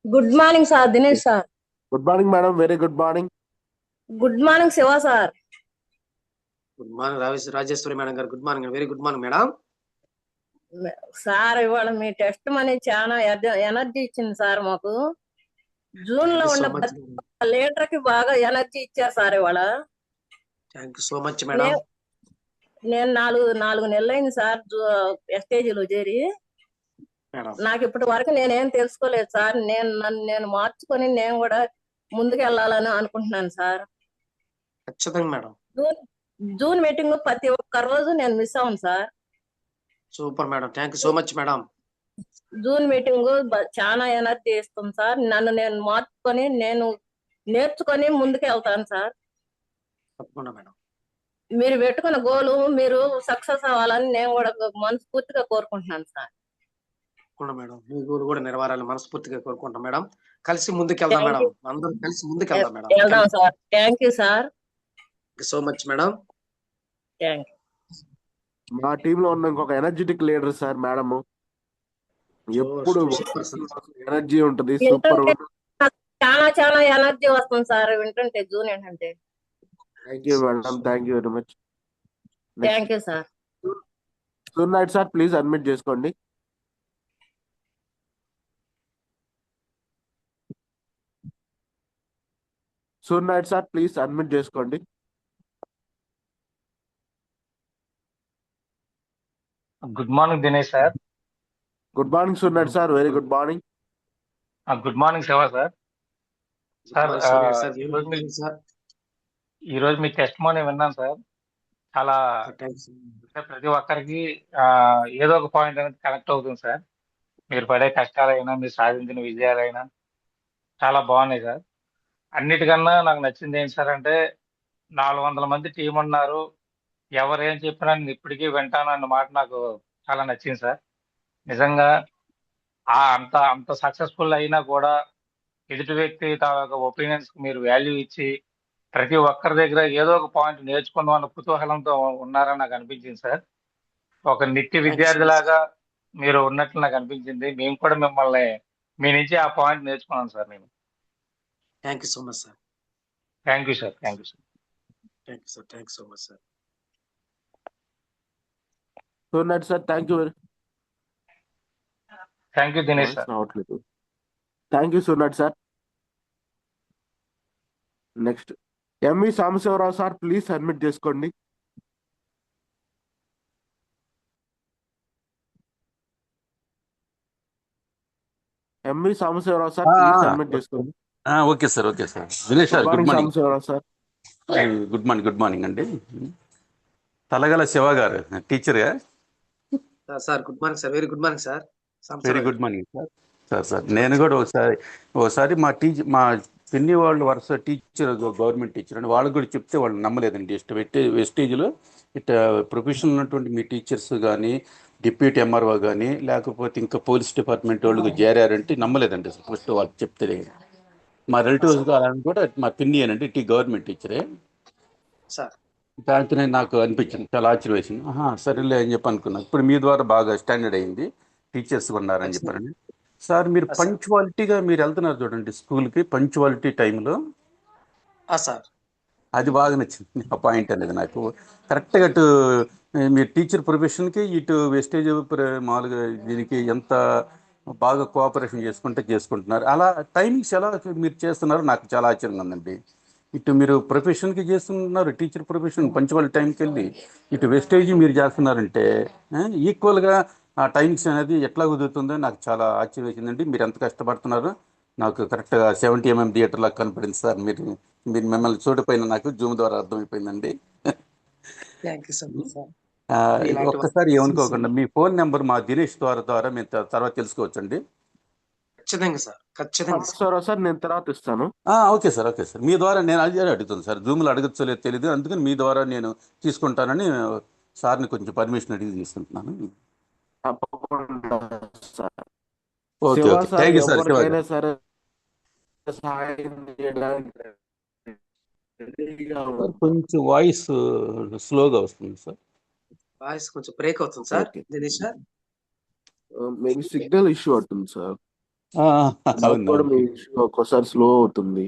Good morning sir Dinesh sir. Good morning madam, very good morning. Good morning Shiva sir. Good morning Rajeswari madam గారు. Good morning, very good morning madam. Sir ఇవాళ మీ testimony చాలా energy ఇచ్చింది సార్ మాకు. June లో ఉన్న లీటర్ కి బాగా ఎనర్జీ ఇచ్చారు సార్ ఇవాళ. Thank you so much madam. నేను నాలుగు నెలలైంది సార్ ఎస్టేజీలో చేరి. నాకు ఇప్పటి వరకు నేనేం తెలుసుకోలేదు సార్. నేను మార్చుకొని నేను కూడా ముందుకు వెళ్ళాలని అనుకుంటున్నాను సార్. ఖచ్చితంగా మేడం. జూన్ మీటింగ్ ప్రతి ఒక్క రోజు నేను మిస్ అవును sir. Super madam, thank you so much madam. June meeting చాలా ఎనర్జీ ఇస్తుంది సార్. నన్ను నేను మార్చుకొని నేను నేర్చుకొని ముందుకు వెళ్తాను సార్. తప్పకుండా మేడం. మీరు పెట్టుకున్న గోలు మీరు సక్సెస్ అవ్వాలని నేను కూడా మనస్ఫూర్తిగా కోరుకుంటున్నాను సార్. తప్పకుండా మేడం, మీ గోలు కూడా నెరవేరాలని మనస్ఫూర్తిగా కోరుకుంటాం మేడం. కలిసి ముందుకు వెళ్దాం మేడం, అందరం కలిసి ముందుకు వెళ్దాం మేడం. వెళ్దాం sir. Thank you sir. So much madam. Thank you. మా టీమ్ లో ఉన్న ఇంకొక ఎనర్జెటిక్ లీడర్ సార్ మేడం. ఎప్పుడు ఎనర్జీ ఉంటుంది, సూపర్. చాలా చాలా ఎనర్జీ వస్తుంది సార్ వింటుంటే జూన్ ఏంటంటే. Thank you madam, thank you very much. Thank you sir. Surya Naidu sir please admit చేసుకోండి. సూర్యనాయుడు సార్ ప్లీజ్ అడ్మిట్ చేసుకోండి. Good morning Dinesh sir. Good morning Surya Naidu sir, very good morning. Good morning Shiva sir. ఈరోజు మీ test Moni విన్నాను sir. చాలా ప్రతి ఒక్కరికి ఏదో ఒక పాయింట్ అనేది కనెక్ట్ అవుతుంది సార్. మీరు పడే కష్టాలైనా మీరు సాధించిన విజయాలైనా చాలా బాగున్నాయి సార్. అన్నిటికన్నా నాకు నచ్చింది ఏంటి సార్ అంటే 400 మంది టీం ఉన్నారు, ఎవరేం చెప్పినా నేను ఇప్పటికీ వింటాను అన్న మాట నాకు చాలా నచ్చింది సార్. నిజంగా అంత అంత సక్సెస్ఫుల్ అయినా కూడా ఎదుటి వ్యక్తి తాలూకా ఒపీనియన్స్ మీరు వాల్యూ ఇచ్చి ప్రతి ఒక్కరి దగ్గర ఏదో ఒక పాయింట్ నేర్చుకుందాం అన్న కుతూహలంతో ఉన్నారని నాకు అనిపించింది సార్. ఒక నిత్య విద్యార్థిలాగా మీరు ఉన్నట్లు నాకు అనిపించింది. మేము కూడా మిమ్మల్ని మీ నుంచి ఆ పాయింట్ నేర్చుకున్నాం సార్. నేను thank you so much sir. Thank you sir. Thank you sir. Thank you sir. Thank you so much sir. Suryanath sir thank you. Thank you Dinesh sir. రావట్లేదు. Thank you Suryanath sir. Next MV Sambasivarao sir, please submit చేసుకోండి. MV Sambasivarao sir, please submit చేసుకోండి. Okay sir. Okay sir. Dinesh sir good morning. Sambasivarao sir, good morning అండి. తలగల శివ గారు టీచర్గా. Sir good morning sir. Very good morning sir. Very good morning sir. నేను కూడా ఒకసారి మా పిన్ని వాళ్ళు వరుస టీచర్, గవర్నమెంట్ టీచర్ అని వాళ్ళకి కూడా చెప్తే వాళ్ళు నమ్మలేదండి. వెస్టేజ్లో ఇట్లా ప్రొఫెషనల్ ఉన్నటువంటి మీ టీచర్స్ కానీ, డిప్యూటీ ఎంఆర్ఓ కానీ, లేకపోతే ఇంకా పోలీస్ డిపార్ట్మెంట్ వాళ్ళకి చేరారంటే నమ్మలేదండి అసలు. ఫస్ట్ వాళ్ళకి చెప్తే మా రిలేటివ్స్ కూడా మా పిన్ని అనండి గవర్నమెంట్ టీచరే సార్. దాంతో నాకు అనిపించింది, చాలా ఆశ్చర్యం వేసింది. సరేలే అని చెప్పి అనుకున్నాను. ఇప్పుడు మీ ద్వారా బాగా స్టాండర్డ్ అయింది, టీచర్స్ ఉన్నారని చెప్పారండి. సార్ మీరు పంక్చువాలిటీగా మీరు వెళ్తున్నారు చూడండి స్కూల్కి, పంక్చువాలిటీ టైంలో సార్ అది బాగా నచ్చింది. ఆ పాయింట్ అనేది నాకు కరెక్ట్గా అటు మీరు టీచర్ ప్రొఫెషన్కి, ఇటు వెస్టేజ్ మామూలుగా దీనికి ఎంత బాగా కోఆపరేషన్ చేసుకుంటున్నారు. అలా టైమింగ్స్ ఎలా మీరు చేస్తున్నారో నాకు చాలా ఆశ్చర్యంగా ఉందండి. ఇటు మీరు ప్రొఫెషన్కి చేస్తున్నారు, టీచర్ ప్రొఫెషన్ పంచువల్ టైంకి వెళ్ళి, ఇటు వెస్టేజ్ మీరు చేస్తున్నారంటే ఈక్వల్గా ఆ టైమింగ్స్ అనేది ఎట్లా కుదురుతుందో నాకు చాలా ఆశ్చర్యం వేసిందండి. మీరు ఎంత కష్టపడుతున్నారో నాకు కరెక్ట్గా 70 mm థియేటర్ లాగా కనపడింది సార్. మీరు మిమ్మల్ని చూడపోయిన నాకు జూమ్ ద్వారా అర్థమైపోయిందండి. ఒక్కసారి ఏమనుకోకుండా మీ ఫోన్ నెంబర్ మా దినేష్ ద్వారా మేము తర్వాత తెలుసుకోవచ్చండి. ఖచ్చితంగా సార్. ఖచ్చితంగా సార్ నేను తర్వాత ఇస్తాను. Okay sir. మీ ద్వారా నేను అది అడుగుతాను సార్. జూమ్లో అడగచ్చో లేదు తెలియదు, అందుకని మీ ద్వారా నేను తీసుకుంటానని సార్ని కొంచెం పర్మిషన్ అడిగి తీసుకుంటున్నాను. ఓకే. Thank you sir. కొంచెం వాయిస్ స్లోగా వస్తుంది సార్. వాయిస్ కొంచెం బ్రేక్ అవుతుంది sir. Dinesh sir maybe signal issue అవుతుంది సార్. అవును. ఒక్కోసారి స్లో అవుతుంది.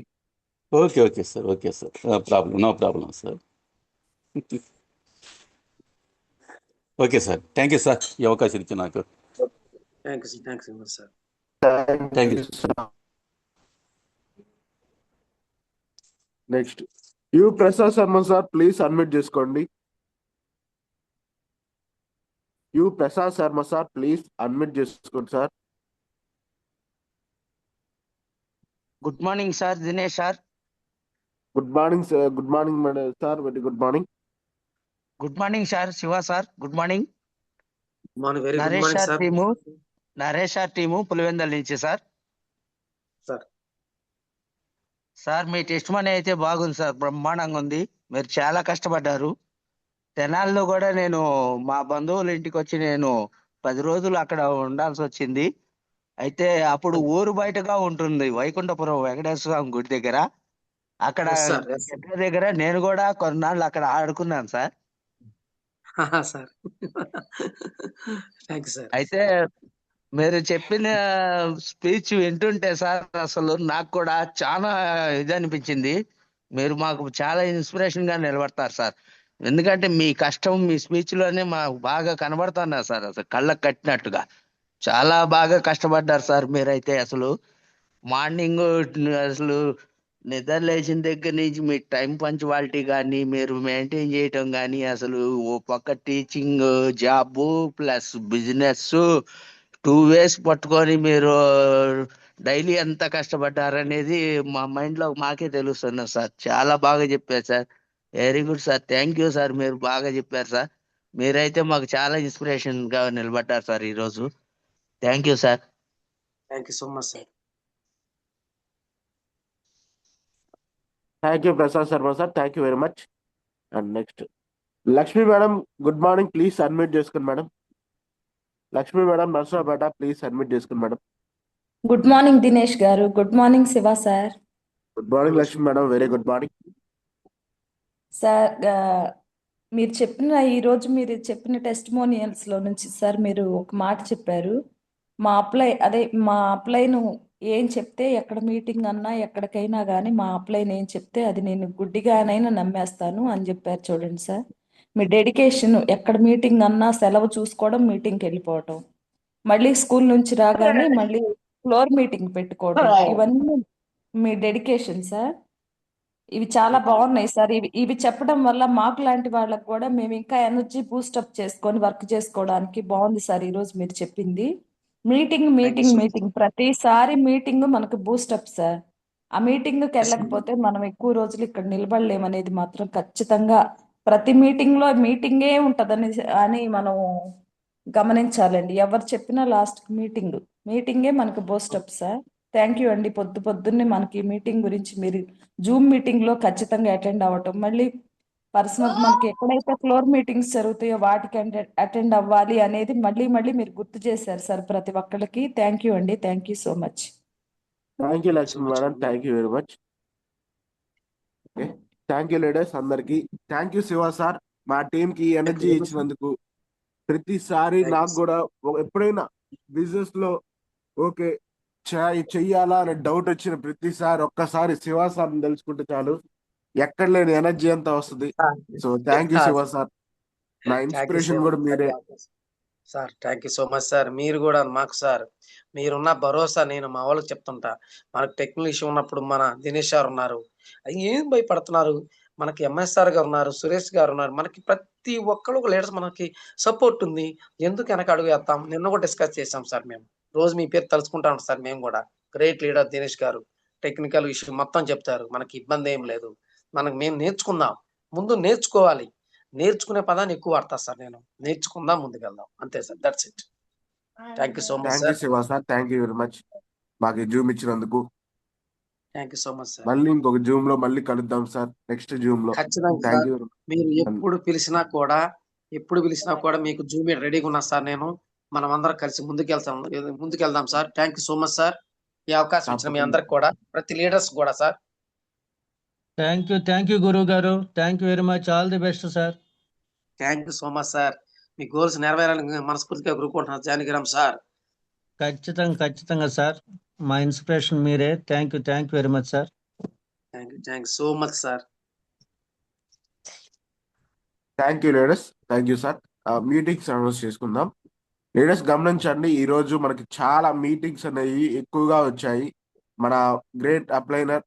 Okay sir. No problem sir. Okay sir. Thank you sir ఈ అవకాశం ఇచ్చి నాకు. Thank you sir. Thank you. Next U Prasad Sharma sir, please unmute చేసుకోండి. U Prasad Sharma sir, please unmute చేసుకోండి sir. Good morning sir Dinesh sir. Good morning sir. Good morning madam sir. Very good morning. Good morning sir. Shiva sir good morning. Very good Naresh morning sir team Pulivendula నుంచి sir. Sir మీ test money అయితే బాగుంది sir, బ్రహ్మాండంగా ఉంది. మీరు చాలా కష్టపడ్డారు. తెనాల్లో కూడా నేను మా బంధువుల ఇంటికి వచ్చి నేను 10 రోజులు అక్కడ ఉండాల్సి వచ్చింది. అయితే అప్పుడు ఊరు బయటగా ఉంటుంది వైకుంఠపురం వెంకటేశ్వర స్వామి గుడి దగ్గర. అక్కడ చెట్ల దగ్గర నేను కూడా కొన్నాళ్ళు అక్కడ ఆడుకున్నాను సార్. అయితే మీరు చెప్పిన స్పీచ్ వింటుంటే సార్ అసలు నాకు కూడా చాలా ఇది అనిపించింది. మీరు మాకు చాలా ఇన్స్పిరేషన్ గా నిలబడతారు సార్. ఎందుకంటే మీ కష్టం మీ స్పీచ్ లోనే మాకు బాగా కనబడుతున్నారు సార్. అసలు కళ్ళకు కట్టినట్టుగా చాలా బాగా కష్టపడ్డారు సార్ మీరైతే. అసలు మార్నింగ్ అసలు నిద్ర లేచిన దగ్గర నుంచి మీ టైం పంచువాలిటీ కానీ మీరు మెయింటైన్ చేయటం కానీ, అసలు ఓ పక్క teaching job plus business 2 ways పట్టుకొని మీరు డైలీ ఎంత కష్టపడ్డారనేది మా మైండ్ లో మాకే తెలుస్తున్నారు సార్. చాలా బాగా చెప్పారు sir. Very good sir. Thank you sir. మీరు బాగా చెప్పారు సార్. మీరైతే మాకు చాలా ఇన్స్పిరేషన్ గా నిలబడ్డారు సార్ ఈరోజు. Thank you sir. Thank you so much sir. Thank you Prasad Sharma sir, thank you very much. And next Lakshmi madam, good morning, please admit చేసుకోండి madam. Lakshmi madam Narsarapet, please admit చేసుకోండి మేడం. గుడ్ మార్నింగ్ దినేష్ గారు. Good morning Shiva sir. Good morning Lakshmi madam, very good morning. Sir మీరు చెప్పిన టెస్టిమోనియల్స్లో నుంచి sir మీరు ఒక మాట చెప్పారు. మా అప్లైను ఏం చెప్తే ఎక్కడ మీటింగ్ అన్నా ఎక్కడికైనా కానీ మా అప్లైన్ ఏం చెప్తే అది నేను గుడ్డిగానైనా నమ్మేస్తాను అని చెప్పారు. చూడండి సార్, మీ డెడికేషన్ ఎక్కడ మీటింగ్ అన్నా సెలవు చూసుకోవడం, మీటింగ్కి వెళ్ళిపోవటం, మళ్ళీ స్కూల్ నుంచి రాగానే మళ్ళీ ఫ్లోర్ మీటింగ్ పెట్టుకోవటం, ఇవన్నీ మీ డెడికేషన్ సార్. ఇవి చాలా బాగున్నాయి సార్. ఇవి చెప్పడం వల్ల మాకు లాంటి వాళ్ళకు కూడా మేము ఇంకా ఎనర్జీ బూస్టప్ చేసుకొని వర్క్ చేసుకోవడానికి బాగుంది సార్ ఈరోజు మీరు చెప్పింది. మీటింగ్ ప్రతిసారి మీటింగ్ మనకు బూస్టప్ సార్. ఆ మీటింగ్కి వెళ్ళకపోతే మనం ఎక్కువ రోజులు ఇక్కడ నిలబడలేమనేది మాత్రం ఖచ్చితంగా ప్రతి మీటింగే ఉంటదని అని మనం గమనించాలండి. ఎవరు చెప్పినా లాస్ట్ మీటింగే మనకు బూస్టప్ సార్. థ్యాంక్ యూ అండి. పొద్దున్నే మనకి మీటింగ్ గురించి మీరు జూమ్ మీటింగ్ లో ఖచ్చితంగా అటెండ్ అవ్వటం, మళ్ళీ పర్సనల్ మనకి ఎక్కడైతే ఫ్లోర్ మీటింగ్స్ జరుగుతాయో వాటికి అటెండ్ అవ్వాలి అనేది మళ్ళీ మీరు గుర్తు చేశారు సార్ ప్రతి ఒక్కరికి. థ్యాంక్ యూ అండి. Thank you so much. Thank you Lakshmi madam, thank you very much. Okay, thank you leaders అందరికి. థ్యాంక్ యూ శివ సార్, మా టీం కి ఎనర్జీ ఇచ్చినందుకు. ప్రతిసారి నాకు కూడా ఎప్పుడైనా బిజినెస్ లో ఓకే చెయ్యాలా అనే డౌట్ వచ్చిన ప్రతిసారి ఒక్కసారి శివ సార్ తెలుసుకుంటే చాలు, ఎక్కడ లేని ఎనర్జీ అంతా వస్తుంది. So thank you Shiva sir, నా ఇన్స్పిరేషన్ కూడా మీరే sir. Thank you so much sir. మీరు కూడా మాకు సార్ మీరున్న భరోసా నేను మా వాళ్ళకి చెప్తుంటా. మనకు టెక్నికల్ ఇష్యూ ఉన్నప్పుడు మన దినేష్ గారు ఉన్నారు, అది ఏం భయపడుతున్నారు, మనకి ఎంఎస్ఆర్ గారు ఉన్నారు, సురేష్ గారు ఉన్నారు, మనకి ప్రతి ఒక్కరు ఒక లీడర్స్ మనకి సపోర్ట్ ఉంది. ఎందుకు వెనక అడుగు వేస్తాం? నిన్న కూడా డిస్కస్ చేసాం సార్. మేము రోజు మీ పేరు తలుచుకుంటాం సార్. మేము కూడా గ్రేట్ లీడర్ దినేష్ గారు టెక్నికల్ ఇష్యూ మొత్తం చెప్తారు. మనకి ఇబ్బంది ఏం లేదు. మేము నేర్చుకుందాం, ముందు నేర్చుకోవాలి. నేర్చుకునే పదాన్ని ఎక్కువ వాడతా సార్. నేను నేర్చుకుందాం, ముందుకెళ్దాం, అంతే sir. That's it. Thank you so much thank you Shiva sir, thank you very much మాకు జూమ్ ఇచ్చినందుకు. Thank you so much sir. మళ్ళీ ఇంకొక జూమ్ లో మళ్ళీ కలుద్దాం సార్, నెక్స్ట్ జూమ్ లో. ఖచ్చితంగా థ్యాంక్ సార్. యూ. మీరు ఎప్పుడు పిలిచినా కూడా మీకు జూమ్ రెడీగా ఉన్నా సార్. నేను మనం అందరం కలిసి ముందుకెళ్దాం sir. Thank you so much sir, ఈ అవకాశం ఇచ్చిన మీ అందరికి కూడా, ప్రతి లీడర్స్ కూడా సార్. థ్యాంక్ యూ గురువు గారు. Thank you very much. All the best sir. Thank you so much sir. Me goals నెరవేరాలని మనస్ఫూర్తిగా కోరుకుంటున్నాను జానకిరామ్ సార్. ఖచ్చితంగా సార్, మా ఇన్స్పిరేషన్ మీరే. Thank you very much sir. Thank you so much sir. Thank you leaders, thank you sir. Meetings announce చేసుకుందాం. Leaders గమనించండి, ఈ రోజు మనకి చాలా మీటింగ్స్ అనేవి ఎక్కువగా వచ్చాయి. మన గ్రేట్ అప్లైనర్,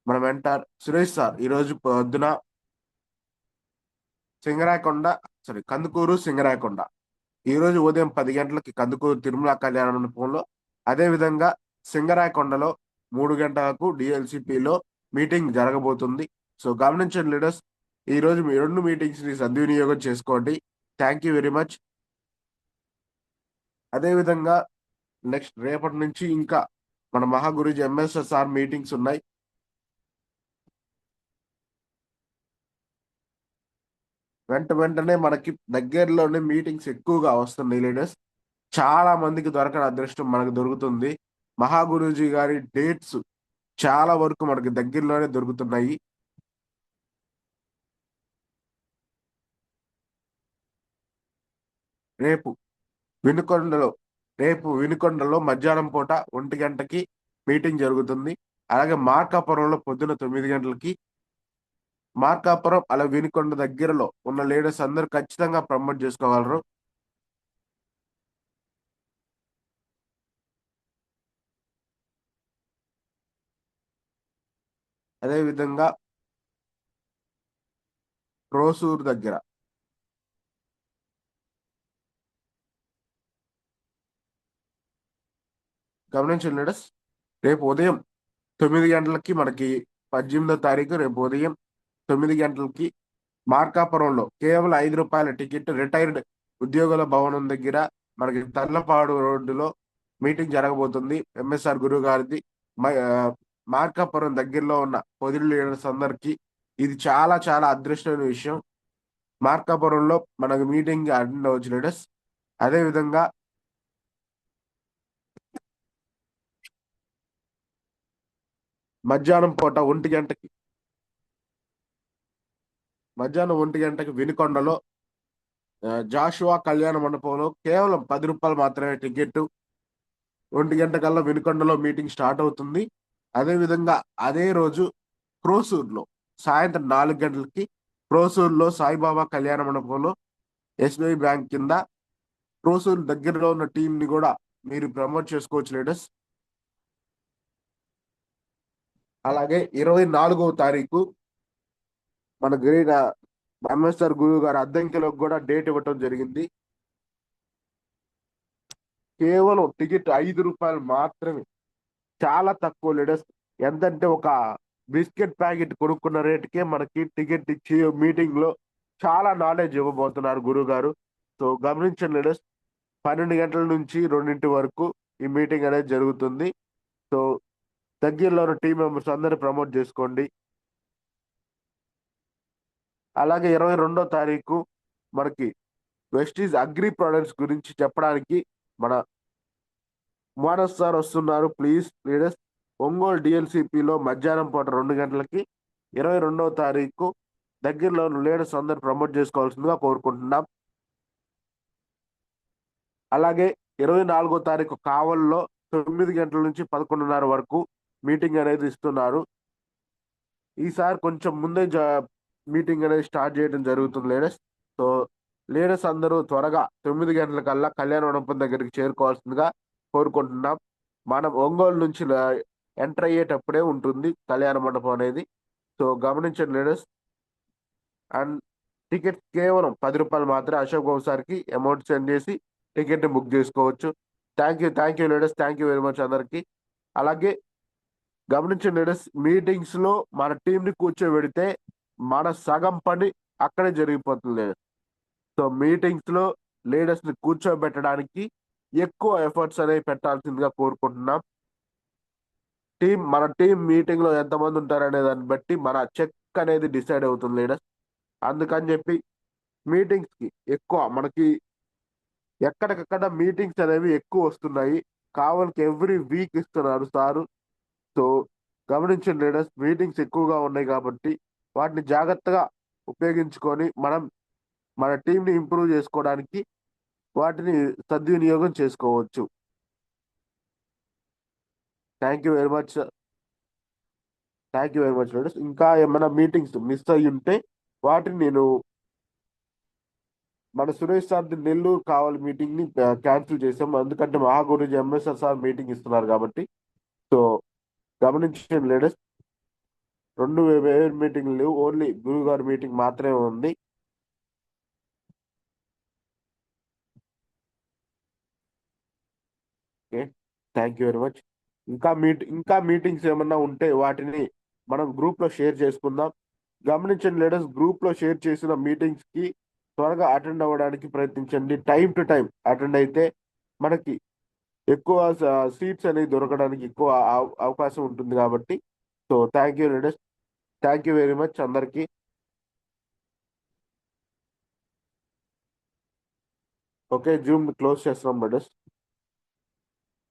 మన మెంటర్ సురేష్ సార్ ఈ రోజు పొద్దున కందుకూరు సింగరాయకొండ, ఈ రోజు ఉదయం 10 గంటలకి కందుకూరు తిరుమల కళ్యాణ మండపంలో, అదే విధంగా సింగరాయకొండలో 3 గంటలకు డిఎల్సిపిలో మీటింగ్ జరగబోతుంది. సో గమనించండి లీడర్స్, ఈ రోజు మీ 2 మీటింగ్స్ ని సద్వినియోగం చేసుకోండి. Thank you very much. అదే విధంగా నెక్స్ట్ రేపటి నుంచి ఇంకా మన మహాగురుజీ ఎంఎస్ఎస్ఆర్ మీటింగ్స్ ఉన్నాయి. వెంటనే మనకి దగ్గరలోనే మీటింగ్స్ ఎక్కువగా వస్తున్నాయి లీడర్స్. చాలా మందికి దొరకని అదృష్టం మనకు దొరుకుతుంది. మహాగురుజీ గారి డేట్స్ చాలా వరకు మనకి దగ్గరలోనే దొరుకుతున్నాయి. రేపు వినుకొండలో మధ్యాహ్నం పూట 1 గంటకి మీటింగ్ జరుగుతుంది. అలాగే మార్కాపురంలో పొద్దున 9 గంటలకి. మార్కాపురం అలా వినుకొండ దగ్గరలో ఉన్న లీడర్స్ అందరూ ఖచ్చితంగా ప్రమోట్ చేసుకోగలరు. అదే విధంగా రోసూరు దగ్గర గమనించండి లీడర్స్, రేపు ఉదయం 9 గంటలకి మనకి 18వ తారీఖు రేపు ఉదయం 9 గంటలకి మార్కాపురంలో కేవలం ₹5 టికెట్ రిటైర్డ్ ఉద్యోగుల భవనం దగ్గర మనకి తర్లపాడు రోడ్డులో మీటింగ్ జరగబోతుంది. ఎంఎస్ఆర్ గురువు గారిది మార్కాపురం దగ్గరలో ఉన్న పొదిలి లీడర్స్ అందరికి ఇది చాలా చాలా అదృష్టమైన విషయం. మార్కాపురంలో మనకు మీటింగ్ అటెండ్ అవ్వచ్చు లీడర్స్. అదే విధంగా మధ్యాహ్నం 1 గంటకి వినుకొండలో జాషువా కళ్యాణ మండపంలో కేవలం 10 రూపాయలు మాత్రమే టికెట్. 1 గంట కల్లా వినుకొండలో మీటింగ్ స్టార్ట్ అవుతుంది. అదే విధంగా అదే రోజు క్రోసూర్లో సాయంత్రం 4 గంటలకి క్రోసూర్లో సాయిబాబా కళ్యాణ మండపంలో ఎస్బీఐ బ్యాంక్ కింద క్రోసూర్ దగ్గరలో ఉన్న టీం ని కూడా మీరు ప్రమోట్ చేసుకోవచ్చు లీడర్స్. అలాగే 24వ తారీఖు మన గ్రేట్ ఎంఎస్ఆర్ గురువు గారు అద్దంకిలోకి కూడా డేట్ ఇవ్వటం జరిగింది. కేవలం టికెట్ 5 రూపాయలు మాత్రమే, చాలా తక్కువ లీడర్స్. ఎంతంటే ఒక బిస్కెట్ ప్యాకెట్ కొనుక్కున్న రేటుకే మనకి టికెట్ ఇచ్చి మీటింగ్ లో చాలా నాలెడ్జ్ ఇవ్వబోతున్నారు గురువు గారు. సో గమనించండి లీడర్స్, 12 గంటల నుంచి 2 వరకు ఈ మీటింగ్ అనేది జరుగుతుంది. సో దగ్గరలో ఉన్న టీం మెంబర్స్ అందరినీ ప్రమోట్ చేసుకోండి. అలాగే 22వ తారీఖు మనకి వెస్టీజ్ అగ్రి ప్రొడక్ట్స్ గురించి చెప్పడానికి మన మానస్ సార్ వస్తున్నారు. ప్లీజ్ లీడర్స్, ఒంగోలు డిఎల్సిపిలో మధ్యాహ్నం 2 గంటలకి 22వ తారీఖు దగ్గరలో ఉన్న లీడర్స్ అందరు ప్రమోట్ చేసుకోవాల్సిందిగా కోరుకుంటున్నాం. అలాగే 24వ తారీఖు కావల్లో 9 గంటల నుంచి 11:30 వరకు మీటింగ్ అనేది ఇస్తున్నారు. ఈసారి కొంచెం ముందే మీటింగ్ అనేది స్టార్ట్ చేయడం జరుగుతుంది లీడర్స్. సో లీడర్స్ అందరూ త్వరగా 9 గంటల కల్లా కళ్యాణ మండపం దగ్గరికి చేరుకోవాల్సిందిగా కోరుకుంటున్నాం. మనం ఒంగోలు నుంచి ఎంటర్ అయ్యేటప్పుడే ఉంటుంది కళ్యాణ మండపం అనేది. సో గమనించండి లీడర్స్. అండ్ టికెట్ కేవలం 10 రూపాయలు మాత్రమే. అశోక్ బాబు సార్కి అమౌంట్ సెండ్ చేసి టికెట్ బుక్ చేసుకోవచ్చు. Thank you leaders, thank you very much అందరికి. అలాగే గమనించండి లీడర్స్, మీటింగ్స్ లో మన టీం ని కూర్చోబెడితే మన సగం పని అక్కడే జరిగిపోతుంది లీడర్స్. సో మీటింగ్స్ లో లీడర్స్ ని కూర్చోబెట్టడానికి ఎక్కువ ఎఫర్ట్స్ అనేవి పెట్టాల్సిందిగా కోరుకుంటున్నాం. మన టీం మీటింగ్ లో ఎంతమంది ఉంటారనే దాన్ని బట్టి మన చెక్ అనేది డిసైడ్ అవుతుంది లీడర్స్. అందుకని చెప్పి మీటింగ్స్ కి ఎక్కువ మనకి ఎక్కడికక్కడ మీటింగ్స్ అనేవి ఎక్కువ వస్తున్నాయి. కావాలకి ఎవ్రీ వీక్ ఇస్తున్నారు సారు. సో గమనించండి లీడర్స్, మీటింగ్స్ ఎక్కువగా ఉన్నాయి కాబట్టి వాటిని జాగ్రత్తగా ఉపయోగించుకొని మనం మన టీంని ఇంప్రూవ్ చేసుకోవడానికి వాటిని సద్వినియోగం చేసుకోవచ్చు. Thank you very much leaders. ఇంకా ఏమైనా మీటింగ్స్ మిస్ అయ్యి ఉంటే వాటిని నేను మన సురేష్ సార్ నెల్లూరు కావాలి మీటింగ్ ని క్యాన్సిల్ చేసాం. ఎందుకంటే మహాగురుజీ ఎంఎస్ఆర్ సార్ మీటింగ్ ఇస్తున్నారు కాబట్టి. సో గమనించండి లీడర్స్, 2 వేరే మీటింగ్లు లేవు, ఓన్లీ గురువు గారి మీటింగ్ మాత్రమే ఉంది. Okay, thank you very much. ఇంకా మీటింగ్స్ ఏమన్నా ఉంటే వాటిని మనం గ్రూప్ లో షేర్ చేసుకుందాం. గమనించండి లీడర్స్, గ్రూప్ లో షేర్ చేసిన మీటింగ్స్ కి త్వరగా అటెండ్ అవ్వడానికి ప్రయత్నించండి. టైం టు టైం అటెండ్ అయితే మనకి ఎక్కువ సీట్స్ అనేది దొరకడానికి ఎక్కువ అవకాశం ఉంటుంది కాబట్టి. So thank you leaders, thank you very much అందరికి. ఓకే, జూమ్ క్లోజ్ చేస్తున్నాం లీడర్స్.